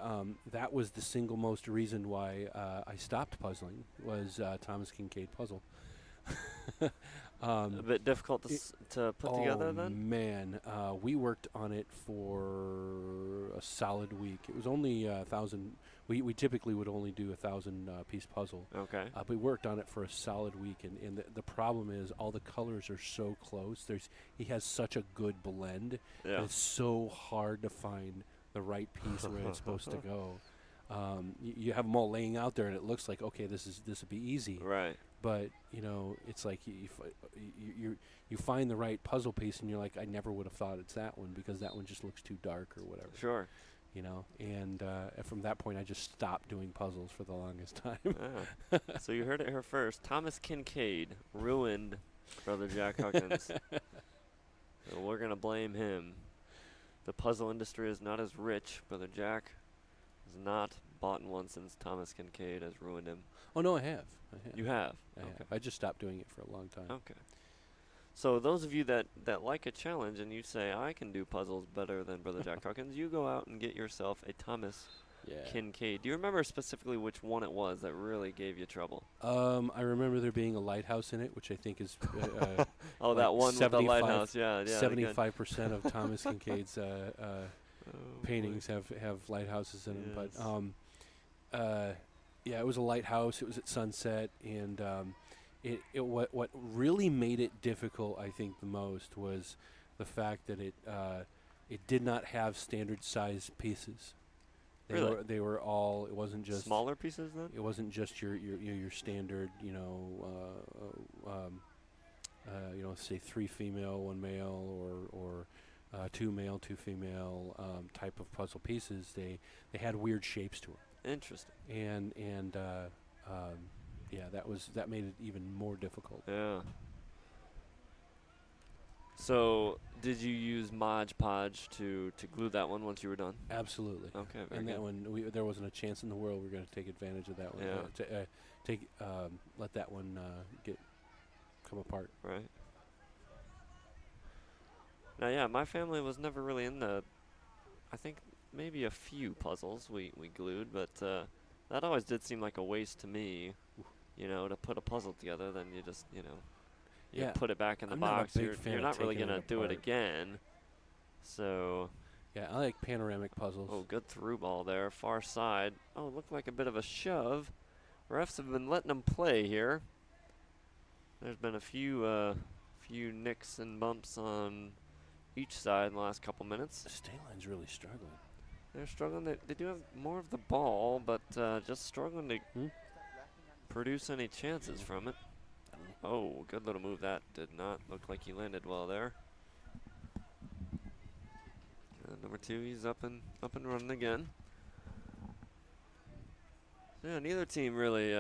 that was the single most reason why I stopped puzzling was Thomas Kincaid puzzle. A bit difficult to put together then? Oh, man. We worked on it for a solid week. It was only 1,000. We typically would only do 1,000-piece puzzle. Okay. But we worked on it for a solid week, and the problem is all the colors are so close. He has such a good blend. Yeah. And it's so hard to find the right piece where it's supposed to go. You have them all laying out there, and it looks like, okay, this would be easy. Right. But it's like you find the right puzzle piece, and you're like, I never would have thought it's that one because that one just looks too dark or whatever. Sure. And from that point, I just stopped doing puzzles for the longest time. So you heard it here first. Thomas Kincaid ruined Brother Jack Huggins. So we're gonna blame him. The puzzle industry is not as rich. Brother Jack has not bought one since Thomas Kincaid has ruined him. Oh, no, I have. You have? I have. I just stopped doing it for a long time. Okay. So those of you that like a challenge and you say, I can do puzzles better than Brother Jack Hawkins, you go out and get yourself a Thomas Kincaid. Do you remember specifically which one it was that really gave you trouble? I remember there being a lighthouse in it, which I think is that one with the lighthouse. Yeah. 75% of Thomas Kincaid's paintings have lighthouses in them. But it was a lighthouse. It was at sunset, and what really made it difficult, I think, the most was the fact that it did not have standard size pieces. They were all. It wasn't just smaller pieces. Then it wasn't just your standard. Say 3 female, 1 male, or 2 male, 2 female type of puzzle pieces. They had weird shapes to them. Interesting. And that made it even more difficult. Yeah. So, did you use Mod Podge to glue that one once you were done? Absolutely. Okay, very and good. that one, there wasn't a chance in the world we were going to take advantage of that one. Yeah. Let that one come apart. Right. Now, yeah, my family was never really in the. I think maybe a few puzzles we glued, but that always did seem like a waste to me. To put a puzzle together, then you just you put it back in the box. You're not really gonna do it again. So. Yeah, I like panoramic puzzles. Oh, good through ball there, far side. Oh, looked like a bit of a shove refs have been letting them play here. There's been a few nicks and bumps on each side in the last couple minutes. State Line's really struggling. They're struggling. They do have more of the ball, but just struggling to produce any chances from it. Oh, good little move. That did not look like he landed well there. Number 2, he's up and running again. Yeah, neither team really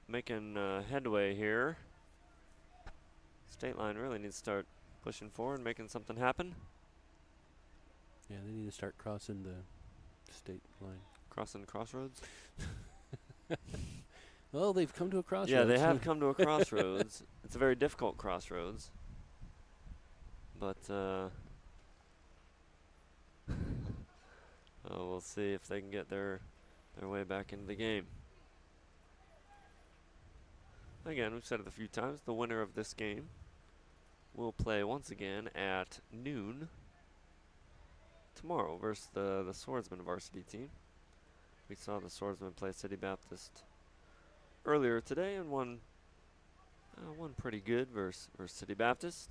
making headway here. State Line really needs to start pushing forward, making something happen. Yeah, they need to start crossing the state line. Crossing Crossroads? Well, they've come to a crossroads. Yeah, they have come to a crossroads. It's a very difficult crossroads. But, we'll see if they can get their way back into the game. Again, we've said it a few times, the winner of this game will play once again at noon tomorrow versus the Swordsman varsity team. We saw the Swordsman play City Baptist earlier today and won pretty good versus City Baptist.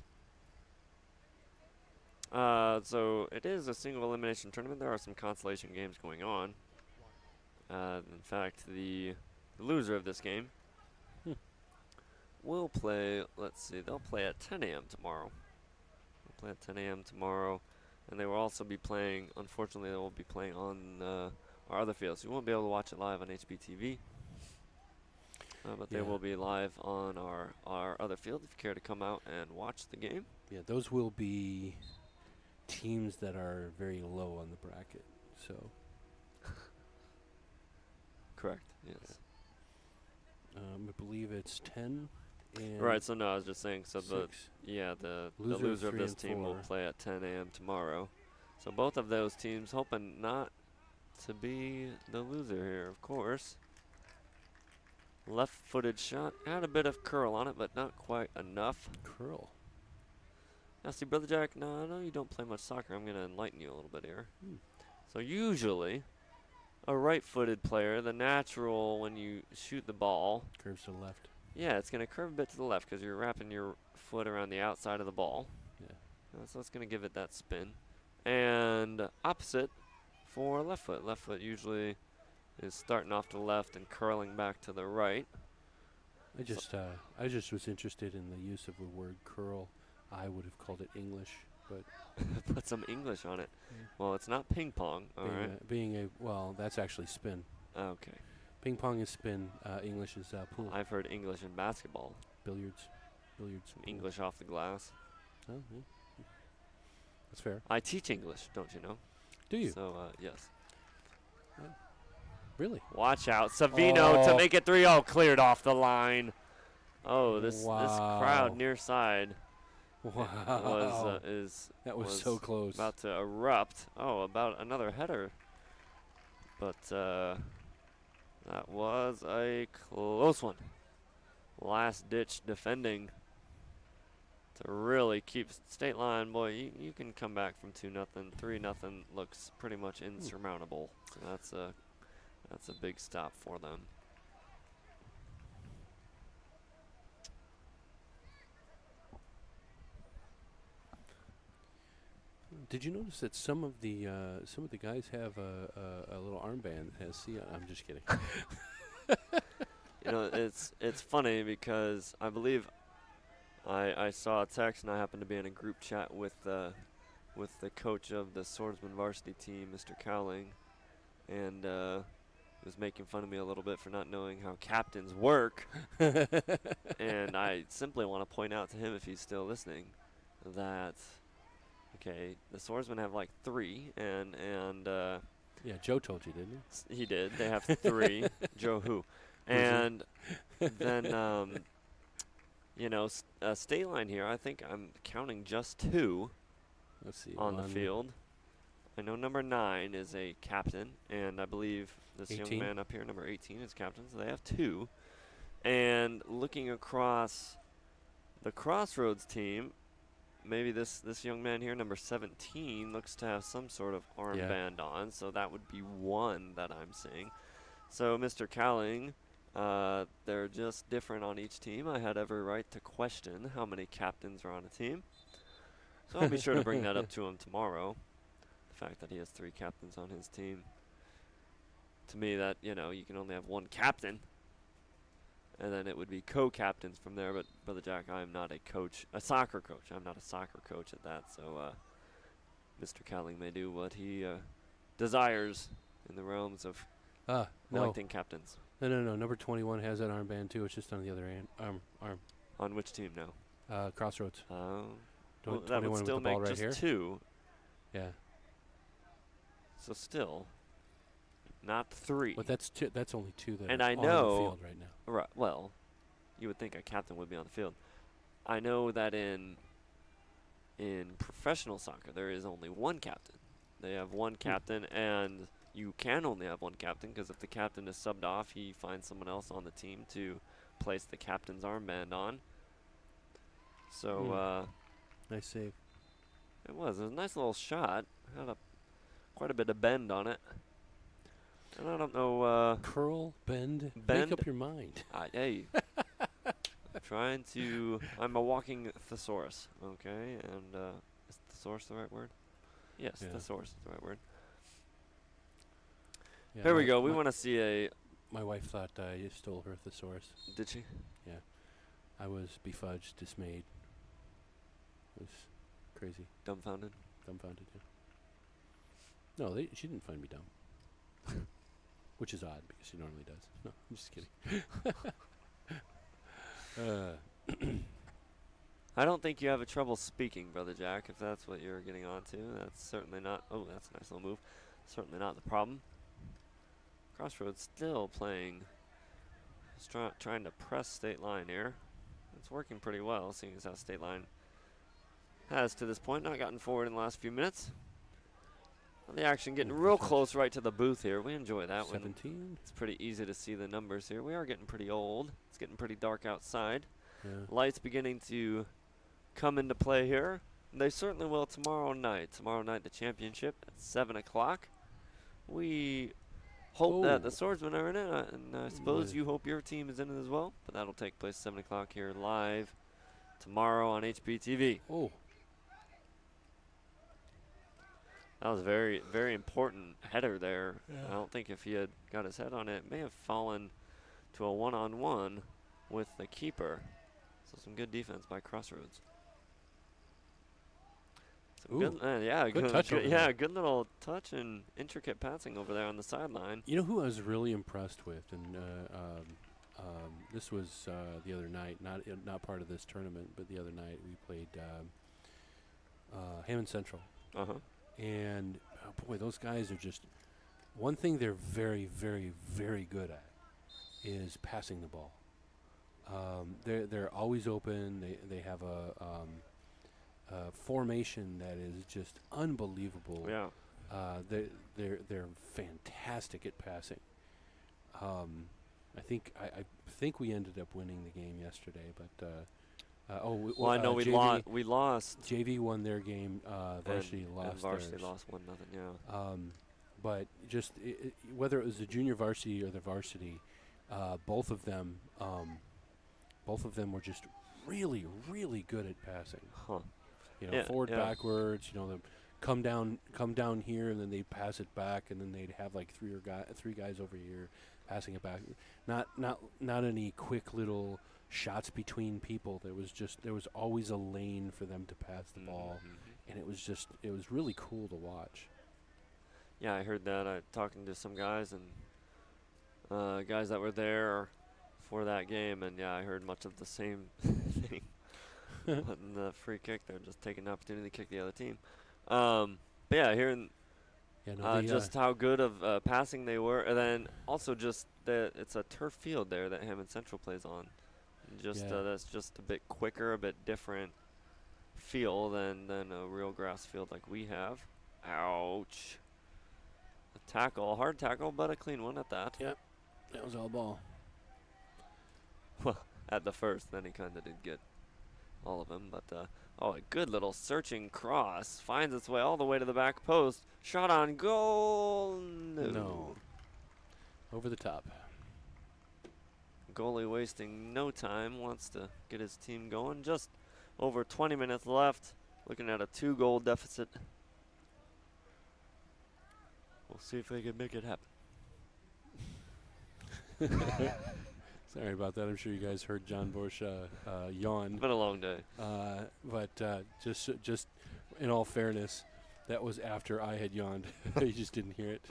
So it is a single elimination tournament. There are some consolation games going on. In fact, the loser of this game will play, let's see, they'll play at 10 a.m. tomorrow. They'll play at 10 a.m. tomorrow. And they will also be playing, unfortunately, they will be playing on our other field. So you won't be able to watch it live on HBTV. But they will be live on our other field if you care to come out and watch the game. Yeah, those will be teams that are very low on the bracket. So. Correct, yes. I believe it's 10. And right, so no, I was just saying, so the 6. the Loser loser of 3 this and team will 4. play at 10 a.m. tomorrow. So both of those teams hoping not to be the loser here, of course. Left-footed shot, had a bit of curl on it, but not quite enough. Curl. Now see, Brother Jack, no, I know you don't play much soccer. I'm going to enlighten you a little bit here. So usually, a right-footed player, the natural when you shoot the ball, Curves to the left. yeah, it's going to curve a bit to the left because you're wrapping your foot around the outside of the ball. Yeah. So it's going to give it that spin. And opposite for left foot. Left foot usually is starting off to the left and curling back to the right. I just was interested in the use of the word curl. I would have called it English, but Put some English on it. Well, it's not ping pong, all right? Well, that's actually spin. Okay. Ping pong is spin. English is pool. I've heard English in basketball. Billiards. Pool. English off the glass. Oh, yeah. That's fair. I teach English, don't you know? Do you? So, yes. Really? Watch out. Savino to make it 3-0. Cleared off the line. Oh, this crowd near side Wow. was so close. About to erupt. Oh, about another header. But that was a close one. Last ditch defending to really keep State Line. Boy, you can come back from 2-0. 3-0 looks pretty much insurmountable. So that's a big stop for them. Did you notice that some of the guys have a little armband that has C on? I'm just kidding. You know, it's funny because I believe I saw a text and I happened to be in a group chat with the coach of the Swordsman varsity team, Mr. Cowling, and he was making fun of me a little bit for not knowing how captains work. And I simply want to point out to him, if he's still listening, that okay, the Swordsmen have like 3, and yeah, Joe told you, didn't he? he did. They have 3. Joe who? And then you know, State Line here, I think I'm counting just 2 Let's see, on the field. I know number 9 is a captain, and I believe this 18? young man up here, number 18, is captain, so they have 2. And looking across the Crossroads team, maybe this young man here, number 17, looks to have some sort of armband on, so that would be 1 that I'm seeing. So Mr. Cowling They're just different on each team. I had every right to question how many captains are on a team. So I'll be sure to bring that up to him tomorrow. The fact that he has 3 captains on his team. To me, that, you can only have 1 captain. And then it would be co-captains from there. But, Brother Jack, I am not a soccer coach. I'm not a soccer coach at that. So Mr. Cowling may do what he desires in the realms of electing captains. No. Number 21 has that armband, too. It's just on the other arm. On which team now? Crossroads. Well, that would still make right just here. 2. Yeah. So still, not 3. But that's only 2 that and are I on know, the field right now. Right. Well, you would think a captain would be on the field. I know that in professional soccer there is only 1 captain. They have 1 captain, and you can only have 1 captain because if the captain is subbed off, he finds someone else on the team to place the captain's armband on. So nice save. It was a nice little shot. Had quite a bit of bend on it. And I don't know. Curl, bend, bend. make up your mind. Hey. I'm a walking thesaurus, okay? And is thesaurus the right word? Yes, Yeah. thesaurus is the right word. Yeah, Here we go. We want to see a... My wife thought I stole her thesaurus. Did she? Yeah. I was befuddged, dismayed. It was crazy. Dumbfounded? Dumbfounded, yeah. No, she didn't find me dumb. Which is odd, because she normally does. No, I'm just kidding. I don't think you have a trouble speaking, Brother Jack, if that's what you're getting onto. That's certainly not... Oh, that's a nice little move. Certainly not the problem. Crossroads still playing... trying to press State Line here. It's working pretty well, seeing as how State Line has, to this point, not gotten forward in the last few minutes. The action getting real close right to the booth here. We enjoy that 17. one. It's pretty easy to see the numbers here. We are getting pretty old. It's getting pretty dark outside. Yeah. Lights beginning to come into play here. They certainly will tomorrow night. Tomorrow night, the championship at 7 o'clock. We hope that the Swordsmen are in it, and I suppose you hope your team is in it as well. But that'll take place 7 o'clock here live tomorrow on HBTV. Oh. That was a very, very important header there. Yeah. I don't think if he had got his head on it, it may have fallen to a one-on-one with the keeper. So some good defense by Crossroads. Good, good touch over there. Good little touch and intricate passing over there on the sideline. You know who I was really impressed with, and this was the other night, not part of this tournament, but the other night we played Hammond Central. Uh-huh. And, boy, those guys are just – one thing they're very, very, very good at is passing the ball. They're always open. They have a formation that is just unbelievable. Yeah. They're fantastic at passing. I think we ended up winning the game yesterday, but I know we lost. JV won their game. Varsity lost. And varsity theirs. lost 1-0. Yeah. But just whether it was the junior varsity or the varsity, both of them were just really, really good at passing. Huh. Forward, backwards. The come down here, and then they'd pass it back, and then they'd have like three guys over here passing it back. Not any quick little shots between people. There was always a lane for them to pass the ball, and it was really cool to watch. Yeah, I heard that. Talking to some guys and guys that were there for that game, and yeah, I heard much of the same thing. But in the free kick, they're just taking the opportunity to kick the other team. But yeah, hearing just how good of passing they were, and then also just that it's a turf field there that Hammond Central plays on. That's just a bit quicker, a bit different feel than a real grass field like we have. Ouch. A tackle, hard tackle, but a clean one at that. Yep, that was all ball. Well, at the first, then he kind of did get all of them, but a good little searching cross finds its way all the way to the back post. Shot on goal. No. Over the top. Goalie wasting no time, wants to get his team going. Just over 20 minutes left. Looking at a 2-goal deficit. We'll see if they can make it happen. Sorry about that. I'm sure you guys heard John Borsch yawn. It's been a long day. But just in all fairness, that was after I had yawned. You just didn't hear it.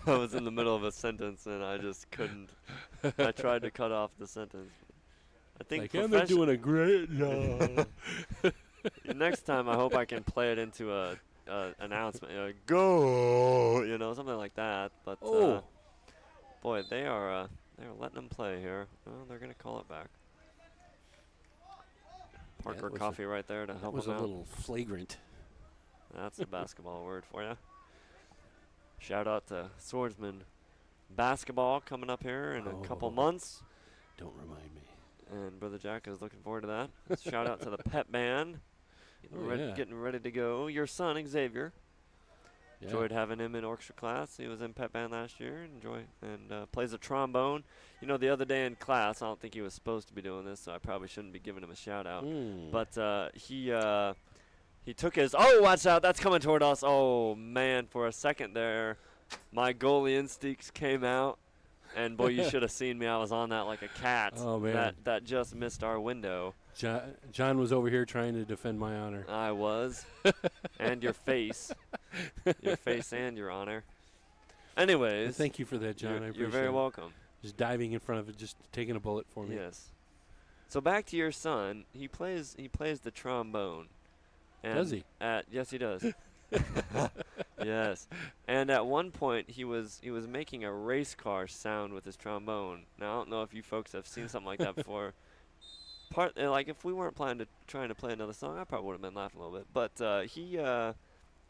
I was in the middle of a sentence and I just couldn't. I tried to cut off the sentence. I think and they're doing a great job. Next time, I hope I can play it into a announcement. Go, something like that. But boy, they're letting them play here. Well, they're gonna call it back. Parker Coffee right there to help them out. That was a little flagrant. That's a basketball word for you. Shout out to Swordsman basketball coming up here in a couple months. Don't remind me. And Brother Jack is looking forward to that. Shout out to the pep band. Getting ready to go. Your son, Xavier. Yeah. Enjoyed having him in orchestra class. He was in pep band last year. Plays a trombone. The other day in class, I don't think he was supposed to be doing this, so I probably shouldn't be giving him a shout out. But he took his, watch out, that's coming toward us. Oh, man, for a second there, my goalie instincts came out. And, boy, you should have seen me. I was on that like a cat. Oh, man. That just missed our window. John was over here trying to defend my honor. I was. And your face. Your face and your honor. Anyways. Well, thank you for that, John. I appreciate it. You're very welcome. Just diving in front of it, just taking a bullet for me. Yes. So back to your son. He plays the trombone. And does he? Yes, he does. Yes. And at one point, he was making a race car sound with his trombone. Now, I don't know if you folks have seen something like that before. If we weren't trying to play another song, I probably would have been laughing a little bit. But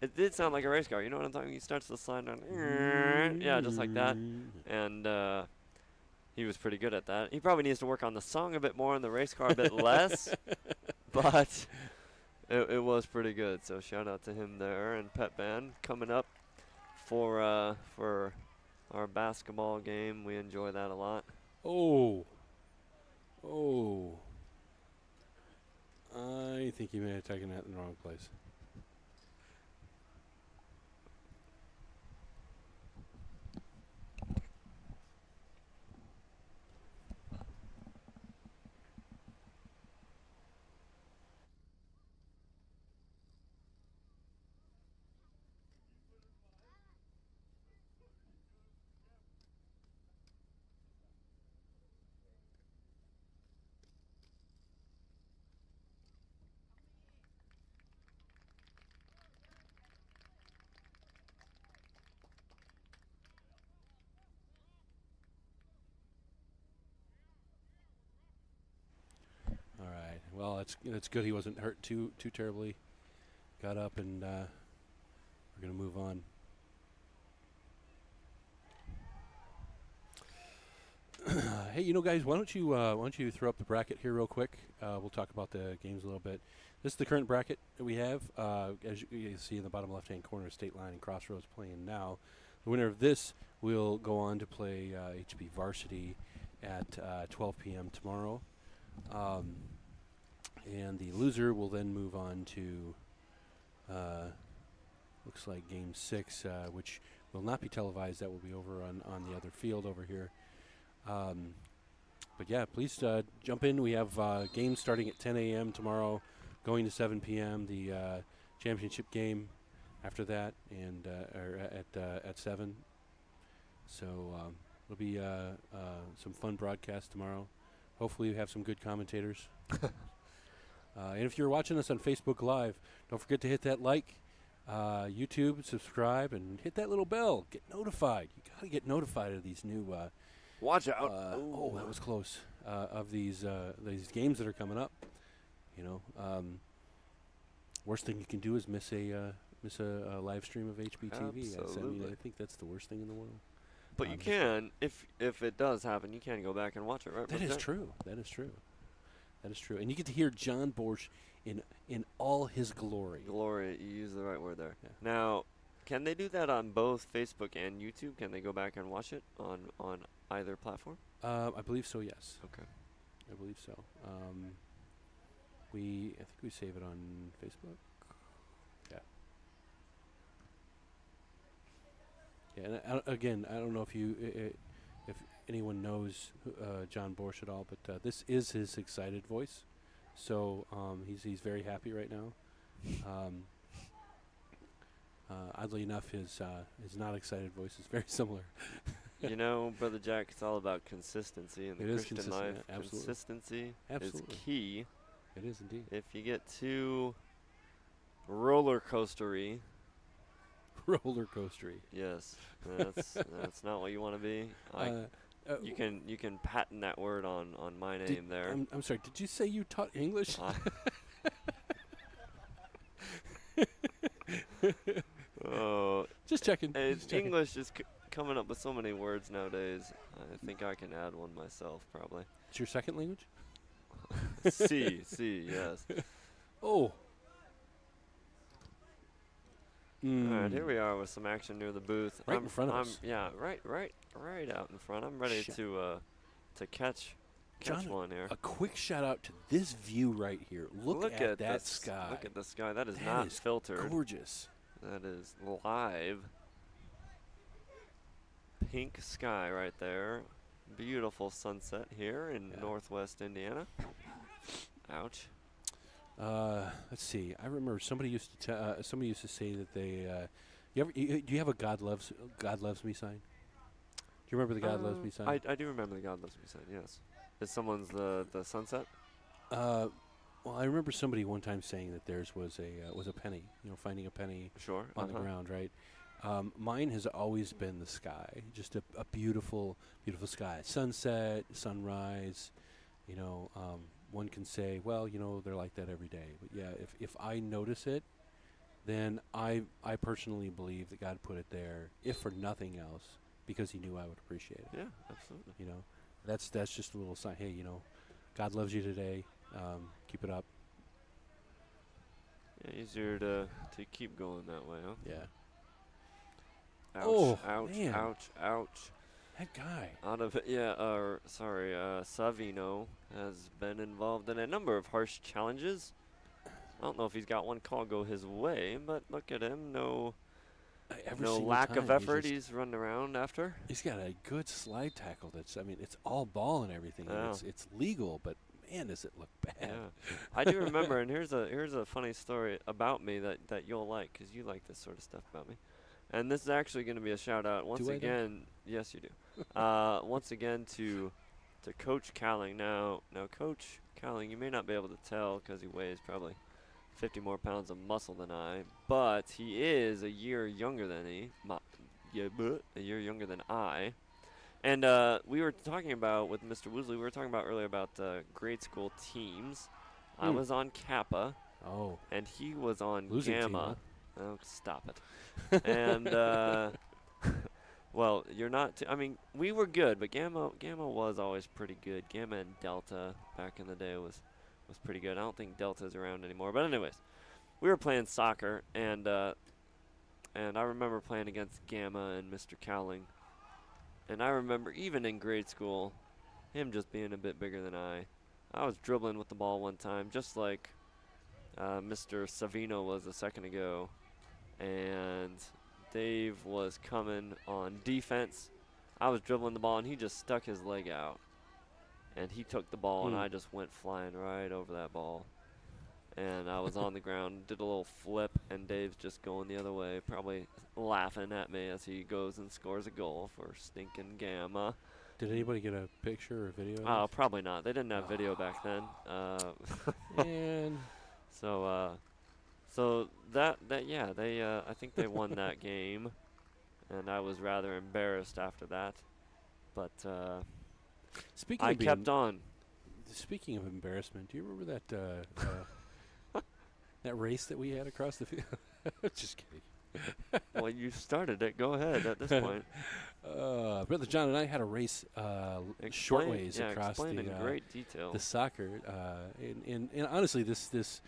it did sound like a race car. You know what I'm talking about? He starts to slide down. Yeah, just like that. And he was pretty good at that. He probably needs to work on the song a bit more and the race car a bit less. But it was pretty good. So shout out to him there. And Pep Band coming up for our basketball game. We enjoy that a lot. I think you may have taken that in the wrong place. Well, it's good he wasn't hurt too terribly. Got up and we're gonna move on. Hey, guys, why don't you throw up the bracket here real quick? We'll talk about the games a little bit. This is the current bracket that we have. As you see in the bottom left-hand corner, State Line and Crossroads playing now. The winner of this will go on to play HB Varsity at 12 p.m. tomorrow. And the loser will then move on to, looks like Game 6, which will not be televised. That will be over on the other field over here. But, yeah, please jump in. We have games starting at 10 a.m. tomorrow, going to 7 p.m., the championship game after that, and at 7. So it'll be some fun broadcast tomorrow. Hopefully we have some good commentators. And if you're watching us on Facebook Live, don't forget to hit that like, YouTube, subscribe, and hit that little bell. Get notified. You got to get notified of these new. Watch out! That was close. Of these games that are coming up. Worst thing you can do is miss a live stream of HBTV. Absolutely. I think that's the worst thing in the world. But you can, if it does happen, you can go back and watch it, right? That is true. That is true. That is true. And you get to hear John Borsch in all his glory. Glory, you use the right word there. Yeah. Now, Can they do that on both Facebook and YouTube? Can they go back and watch it on either platform? I believe so. Yes. Okay. I believe so. I think we save it on Facebook. Yeah. Yeah. And again, I don't know if if anyone knows John Borsch at all, but this is his excited voice. So he's very happy right now. Oddly enough, his not excited voice is very similar. You know, Brother Jack, it's all about consistency in the It is Christian life. consistent, absolutely. Consistency Absolutely. is key. It is indeed. If you get too roller coastery, Roller coastery. yes, that's not what you want to be. You can patent that word on my name there. I'm sorry. Did you say you taught English? Oh, Just checking. Just checking. English is coming up with so many words nowadays. I think I can add one myself, probably. It's your second language? C, yes. Oh. All right, here we are with some action near the booth. Right in front of us. Yeah, right out in front. I'm ready to catch John, one here. A quick shout out to this view right here. Look at that sky. Look at the sky. That is that not is filtered. Gorgeous. That is live. Pink sky right there. Beautiful sunset here in northwest Indiana. Ouch. Let's see. I remember somebody used to say that they. Do you have a God loves me sign? Do you remember the God loves me sign? I do remember the God loves me sign. Yes. Is someone's the sunset? Well, I remember somebody one time saying that theirs was a penny. You know, finding a penny on the ground, right? Mine has always been the sky, just a beautiful, beautiful sky. Sunset, sunrise. You know, one can say, well, you know, they're like that every day. But yeah, if I notice it, then I personally believe that God put it there, if for nothing else, because He knew I would appreciate it. Yeah, absolutely. You know, that's just a little sign. Hey, you know, God loves you today. Keep it up. Yeah, easier to keep going that way, huh? Yeah. Ouch, ouch, man. ouch. That guy. Out of it, Savino has been involved in a number of harsh challenges. I don't know if he's got one call go his way, but look at him. No lack of effort. He's running around after. He's got a good slide tackle. It's all ball and everything. Yeah. And it's legal, but man, does it look bad. Yeah. I do remember, and here's a funny story about me that you'll like, because you like this sort of stuff about me. And this is actually going to be a shout out once again. Yes, you do. Once again to Coach Cowling. Now, Coach Cowling, you may not be able to tell because he weighs probably 50 more pounds of muscle than I, but he is a year younger than a year younger than I. And we were talking about with Mr. Woosley. We were talking about earlier about grade school teams. I was on Kappa. Oh. And he was on Losing Gamma. team, huh? Oh, stop it. And well, you're not. I mean, we were good, but Gamma was always pretty good. Gamma and Delta back in the day was pretty good. I don't think Delta's around anymore. But anyways, we were playing soccer, and I remember playing against Gamma and Mr. Cowling. And I remember even in grade school, him just being a bit bigger than I. I was dribbling with the ball one time, just like Mr. Savino was a second ago. And Dave was coming on defense. I was dribbling the ball, and he just stuck his leg out. And he took the ball, and I just went flying right over that ball. And I was on the ground, did a little flip, and Dave's just going the other way, probably laughing at me as he goes and scores a goal for stinking Gamma. Did anybody get a picture or video? Oh, probably not. They didn't have video back then. Man. So that they I think they won that game, and I was rather embarrassed after that. But I kept on. Speaking of embarrassment, do you remember that that race that we had across the field? Just kidding. Well, you started it. Go ahead at this point. Brother John and I had a race short ways across in great detail. the soccer. And honestly, this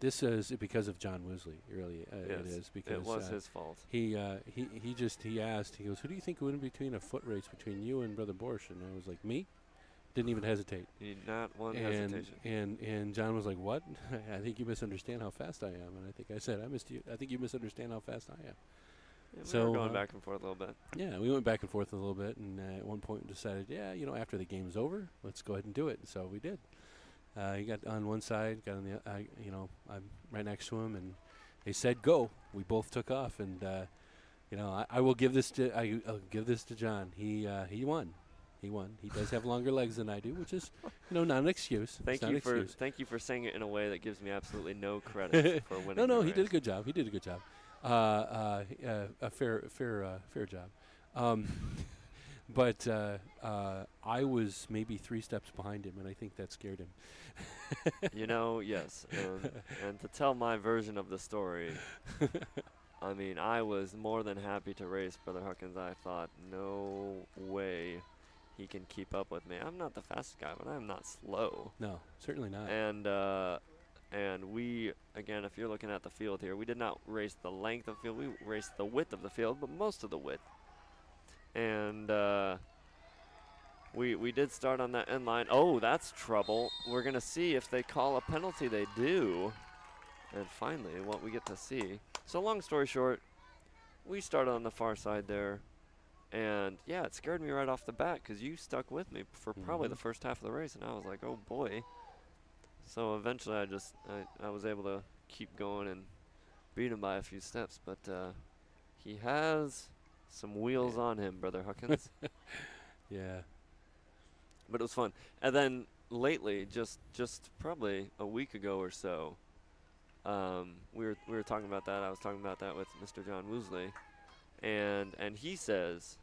This is because of John Woosley. Really, Yes, it is because it was his fault. he asked. He goes, "Who do you think would be between a foot race between you and Brother Borsch?" And I was like, "Me." Didn't even hesitate. Not one hesitation. And John was like, "What? I think you misunderstand how fast I am." And I think I said, I think you misunderstand how fast I am." Yeah, So we were going back and forth a little bit. Yeah, we went back and forth a little bit, and at one point we decided, after the game's over, let's go ahead and do it. And so we did. He got on one side, got on the, I'm right next to him, and they said go. We both took off, and I will give this to I'll give this to John. He won. He won. He does have longer legs than I do, which is, not an excuse. Thank you for saying it in a way that gives me absolutely no credit for winning. No, he did a good job. He did a good job. A fair job. But I was maybe 3 steps behind him, and I think that scared him. Yes. And to tell my version of the story, I mean, I was more than happy to race Brother Huckins. I thought, no way he can keep up with me. I'm not the fastest guy, but I'm not slow. No, certainly not. And we, again, if you're looking at the field here, we did not race the length of the field. We raced the width of the field, but most of the width. And we did start on that end line. Oh, that's trouble. We're going to see if they call a penalty. They do. And finally, what we get to see. So long story short, we started on the far side there. And, yeah, it scared me right off the bat because you stuck with me for probably the first half of the race. And I was like, oh, boy. So eventually I was able to keep going and beat him by a few steps. But he has some wheels on him, Brother Huckins. Yeah. But it was fun. And then lately, just probably a week ago or so, we were talking about that. I was talking about that with Mr. John Woosley. And he says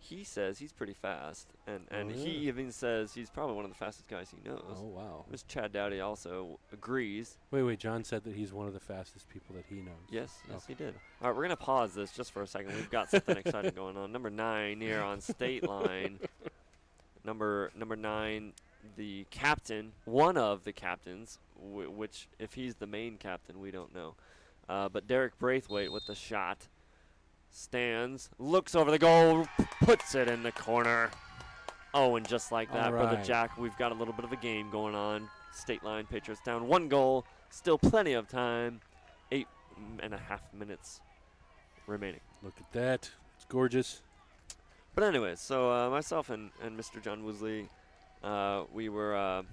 he's pretty fast, and he even says he's probably one of the fastest guys he knows. Oh, wow. Mr. Chad Dowdy also agrees. Wait, John said that he's one of the fastest people that he knows. Yes, he did. All right, we're going to pause this just for a second. We've got something exciting going on. Number 9 here on State Line. Number 9, the captain, one of the captains, which if he's the main captain, we don't know. But Derek Braithwaite with the shot. Stands, looks over the goal, puts it in the corner. Oh, and just like that, Brother Jack, we've got a little bit of a game going on. State Line Patriots down 1 goal, still plenty of time. 8.5 minutes remaining. Look at that. It's gorgeous. But anyways, so myself and Mr. John Woosley, we were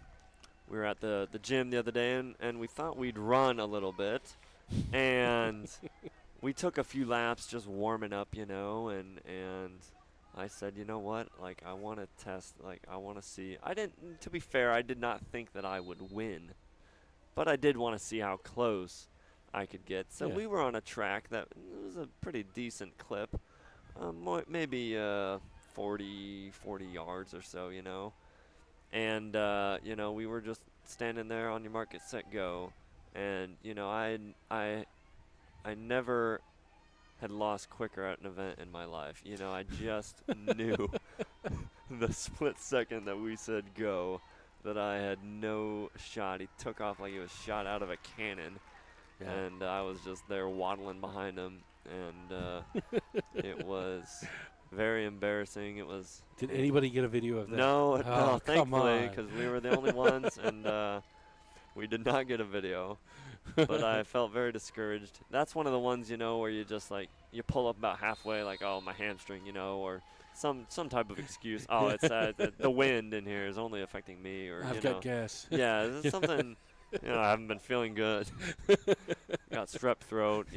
at the gym the other day, and we thought we'd run a little bit. And we took a few laps just warming up, and I said, you know what, like, I want to test, like, I want to see. To be fair, I did not think that I would win, but I did want to see how close I could get. So we were on a track that was a pretty decent clip, maybe 40 yards or so, And, we were just standing there on your mark, get set, go. And, I never had lost quicker at an event in my life. I just knew the split second that we said go that I had no shot. He took off like he was shot out of a cannon. Yeah. And I was just there waddling behind him. And it was very embarrassing. It was. Did anybody get a video of that? No, thankfully, because we were the only ones. And we did not get a video. But I felt very discouraged. That's one of the ones, where you just, like, you pull up about halfway, like, oh, my hamstring, or some type of excuse. Oh, it's the wind in here is only affecting me, or I've got gas. Yeah, it's something. I haven't been feeling good. Got strep throat,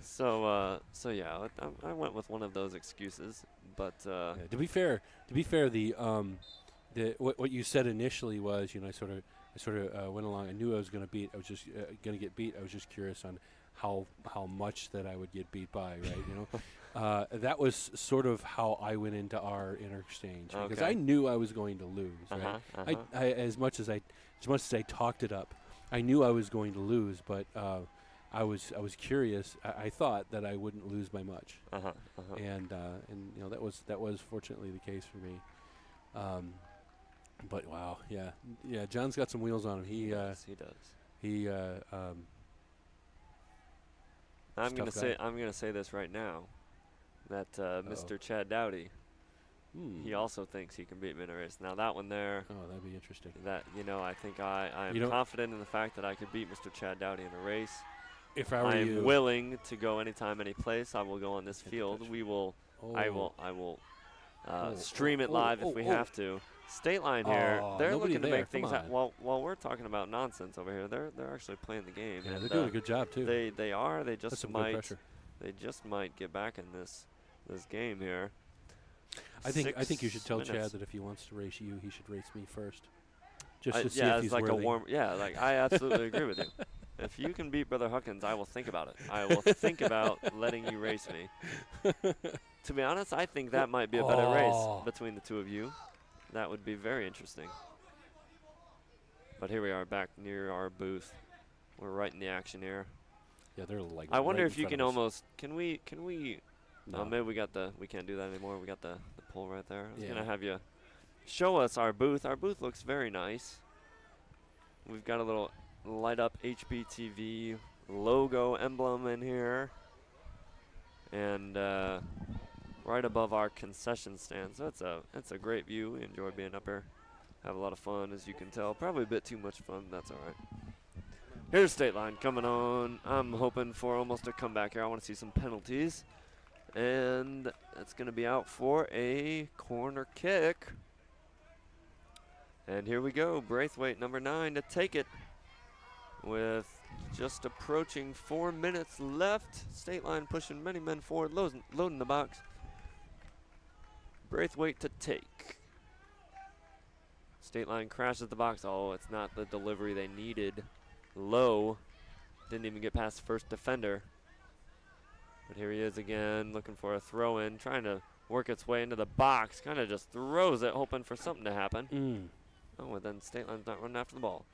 So yeah, I went with one of those excuses. But to be fair, what you said initially was, I sort of went along. I knew I was going to beat. I was just going to get beat. I was just curious on how much that I would get beat by, right? That was sort of how I went into our interchange because I knew I was going to lose, right? I as much as I talked it up, I knew I was going to lose, but I was curious. I thought that I wouldn't lose by much, and that was fortunately the case for me. But wow, yeah. John's got some wheels on him. Yes, he does. I'm tough guy. gonna say this right now, that Mr. Chad Dowdy, he also thinks he can beat me in a race. Now that one there, Oh, that'd be interesting. that I think I'm confident in the fact that I could beat Mr. Chad Dowdy in a race. If I were I am you, willing to go anytime, any place. I will go on this field. We will. Oh. I will stream it live if we have to. State line here. They're looking to make things while we're talking about nonsense over here. They're actually playing the game. Yeah, and they're doing a good job too. They are. They just might. They just might get back in this game here. I think you should tell Chad that if he wants to race you, he should race me first. Just to see if he's like worthy. a warm. Yeah, like I absolutely agree with you. If you can beat Brother Huckins, I will think about it. I will think about letting you race me. To be honest, I think that might be a better race between the two of you. That would be very interesting. But here we are back near our booth. We're right in the action here. Yeah, they're like. I wonder if you can almost. Can we? No. Oh, maybe we can't do that anymore. We got the pole right there. I was gonna have you show us our booth. Our booth looks very nice. We've got a little light up HBTV logo emblem in here, and right above our concession stand. So it's a great view. We enjoy being up here. Have a lot of fun, as you can tell. Probably a bit too much fun. That's all right. Here's State Line coming on. I'm hoping for almost a comeback here. I want to see some penalties. And that's going to be out for a corner kick. And here we go. Braithwaite, number 9, to take it. With just approaching 4 minutes left. State Line pushing many men forward, loading the box. Braithwaite to take. State Line crashes the box. Oh, it's not the delivery they needed. Low. Didn't even get past the first defender. But here he is again, looking for a throw-in, trying to work its way into the box. Kind of just throws it, hoping for something to happen. Oh, and then State Line's not running after the ball.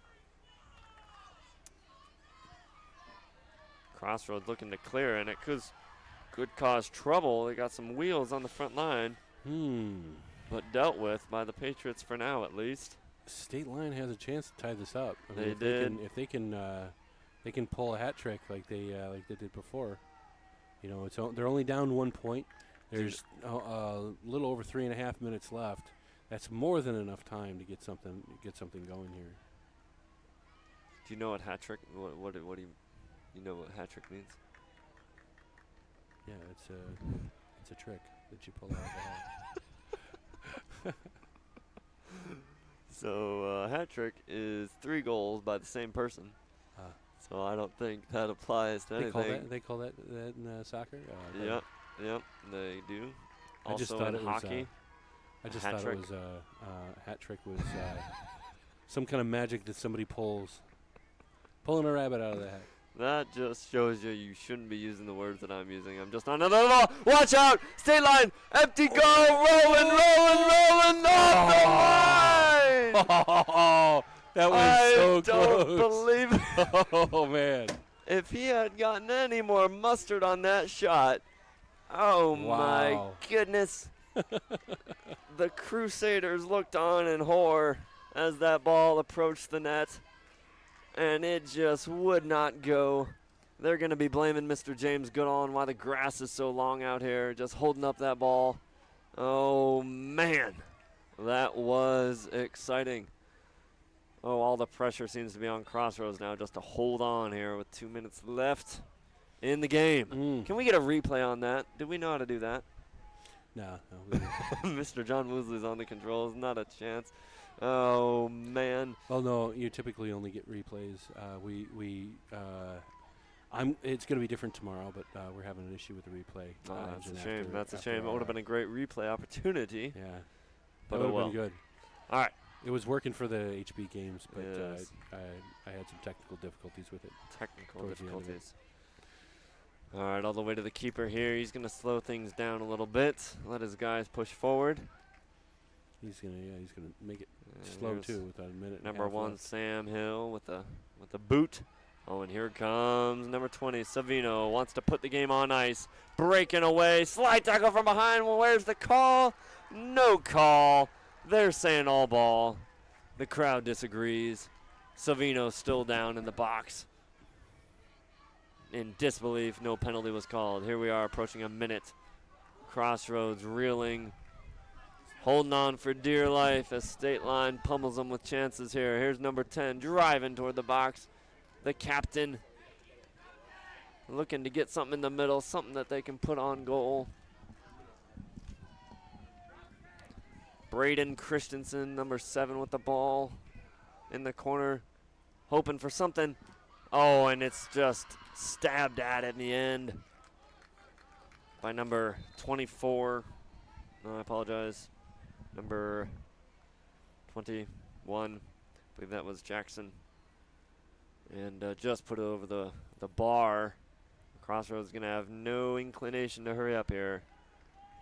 Crossroads looking to clear, and it could cause trouble. They got some wheels on the front line. But dealt with by the Patriots for now, at least. State Line has a chance to tie this up. I mean, if they can pull a hat trick like they did before. You know, they're only down 1 point. There's a little over 3.5 minutes left. That's more than enough time to get something going here. Do you know what hat trick? What do you know what hat trick means? Yeah, it's a trick that you pull out of the hat. So hat trick is 3 goals by the same person. So I don't think that applies to anything. They call that in soccer? Yep, they do. I just Also thought in it hockey. I just thought it was hat trick was some kind of magic that somebody pulling a rabbit out of the hat. That just shows you shouldn't be using the words that I'm using. I'm just on another ball. Watch out! State Line, empty goal, rolling off the line! Oh, that was so close. I don't believe it. Oh, man. If he had gotten any more mustard on that shot, oh, my goodness. The Crusaders looked on in horror as that ball approached the net. And it just would not go. They're going to be blaming Mr. James Goodall on why the grass is so long out here, just holding up that ball. Oh, man. That was exciting. Oh, all the pressure seems to be on Crossroads now just to hold on here with 2 minutes left in the game. Can we get a replay on that? Do we know how to do that? No. Mr. John Woosley's on the controls. Not a chance. Oh, man. Well, no, you typically only get replays. It's going to be different tomorrow, but we're having an issue with the replay. That's a shame. That's a shame. It would have been a great replay opportunity. Yeah. But it would have been good. All right. It was working for the HB games, but yes. I had some technical difficulties with it. Technical difficulties. All right, all the way to the keeper here. He's going to slow things down a little bit, let his guys push forward. He's gonna make it slow too with a minute. Number 1, Sam Hill with the boot. Oh, and here comes number 20, Savino. Wants to put the game on ice. Breaking away. Slide tackle from behind. Well, where's the call? No call. They're saying all ball. The crowd disagrees. Savino still down in the box. In disbelief, no penalty was called. Here we are approaching a minute. Crossroads reeling, holding on for dear life as State Line pummels them with chances here. Here's number 10 driving toward the box. The captain looking to get something in the middle, something that they can put on goal. Braden Christensen, number 7 with the ball in the corner, hoping for something. Oh, and it's just stabbed at in the end by number 24. No, I apologize. Number 21. I believe that was Jackson. And just put it over the bar. Crossroads going to have no inclination to hurry up here.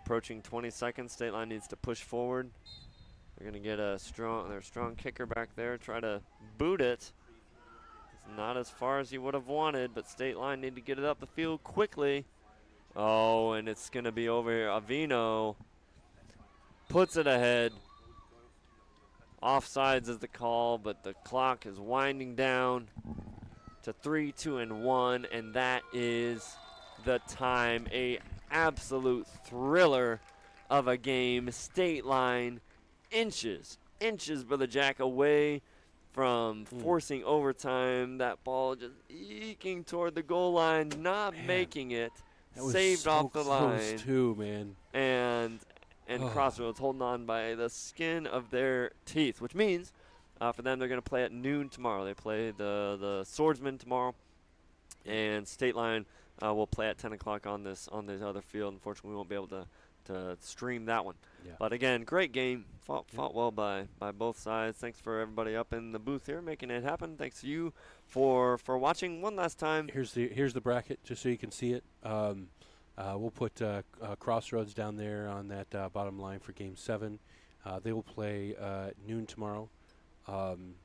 Approaching 20 seconds. State Line needs to push forward. They're going to get their strong kicker back there. Try to boot it. It's not as far as he would have wanted, but State Line need to get it up the field quickly. Oh, and it's going to be over here. Avino puts it ahead. Offsides is the call, but the clock is winding down to 3, 2, and 1, and that is the time. A absolute thriller of a game. State Line inches Brother Jack away from forcing overtime. That ball just eking toward the goal line, not making it. That was saved so off the close line. too, man. And Crossroads holding on by the skin of their teeth, which means for them they're going to play at noon tomorrow. They play the Swordsmen tomorrow, and State Line will play at 10 o'clock on this other field. Unfortunately, we won't be able to stream that one. Yeah. But again, great game. Fought well by both sides. Thanks for everybody up in the booth here making it happen. Thanks to you for watching one last time. Here's the bracket, just so you can see it. We'll put Crossroads down there on that bottom line for Game 7. They will play noon tomorrow. And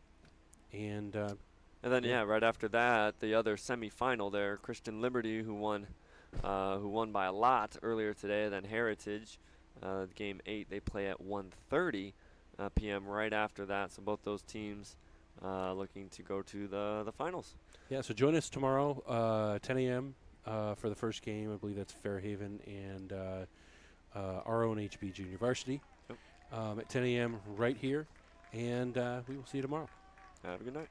then right after that, the other semifinal there, Christian Liberty, who won by a lot earlier today. Then Heritage, Game 8, they play at 1:30 p.m. right after that. So both those teams looking to go to the finals. Yeah, so join us tomorrow, 10 a.m. For the first game. I believe that's Fairhaven and our own HB Junior Varsity at 10 a.m. right here. And we will see you tomorrow. Have a good night.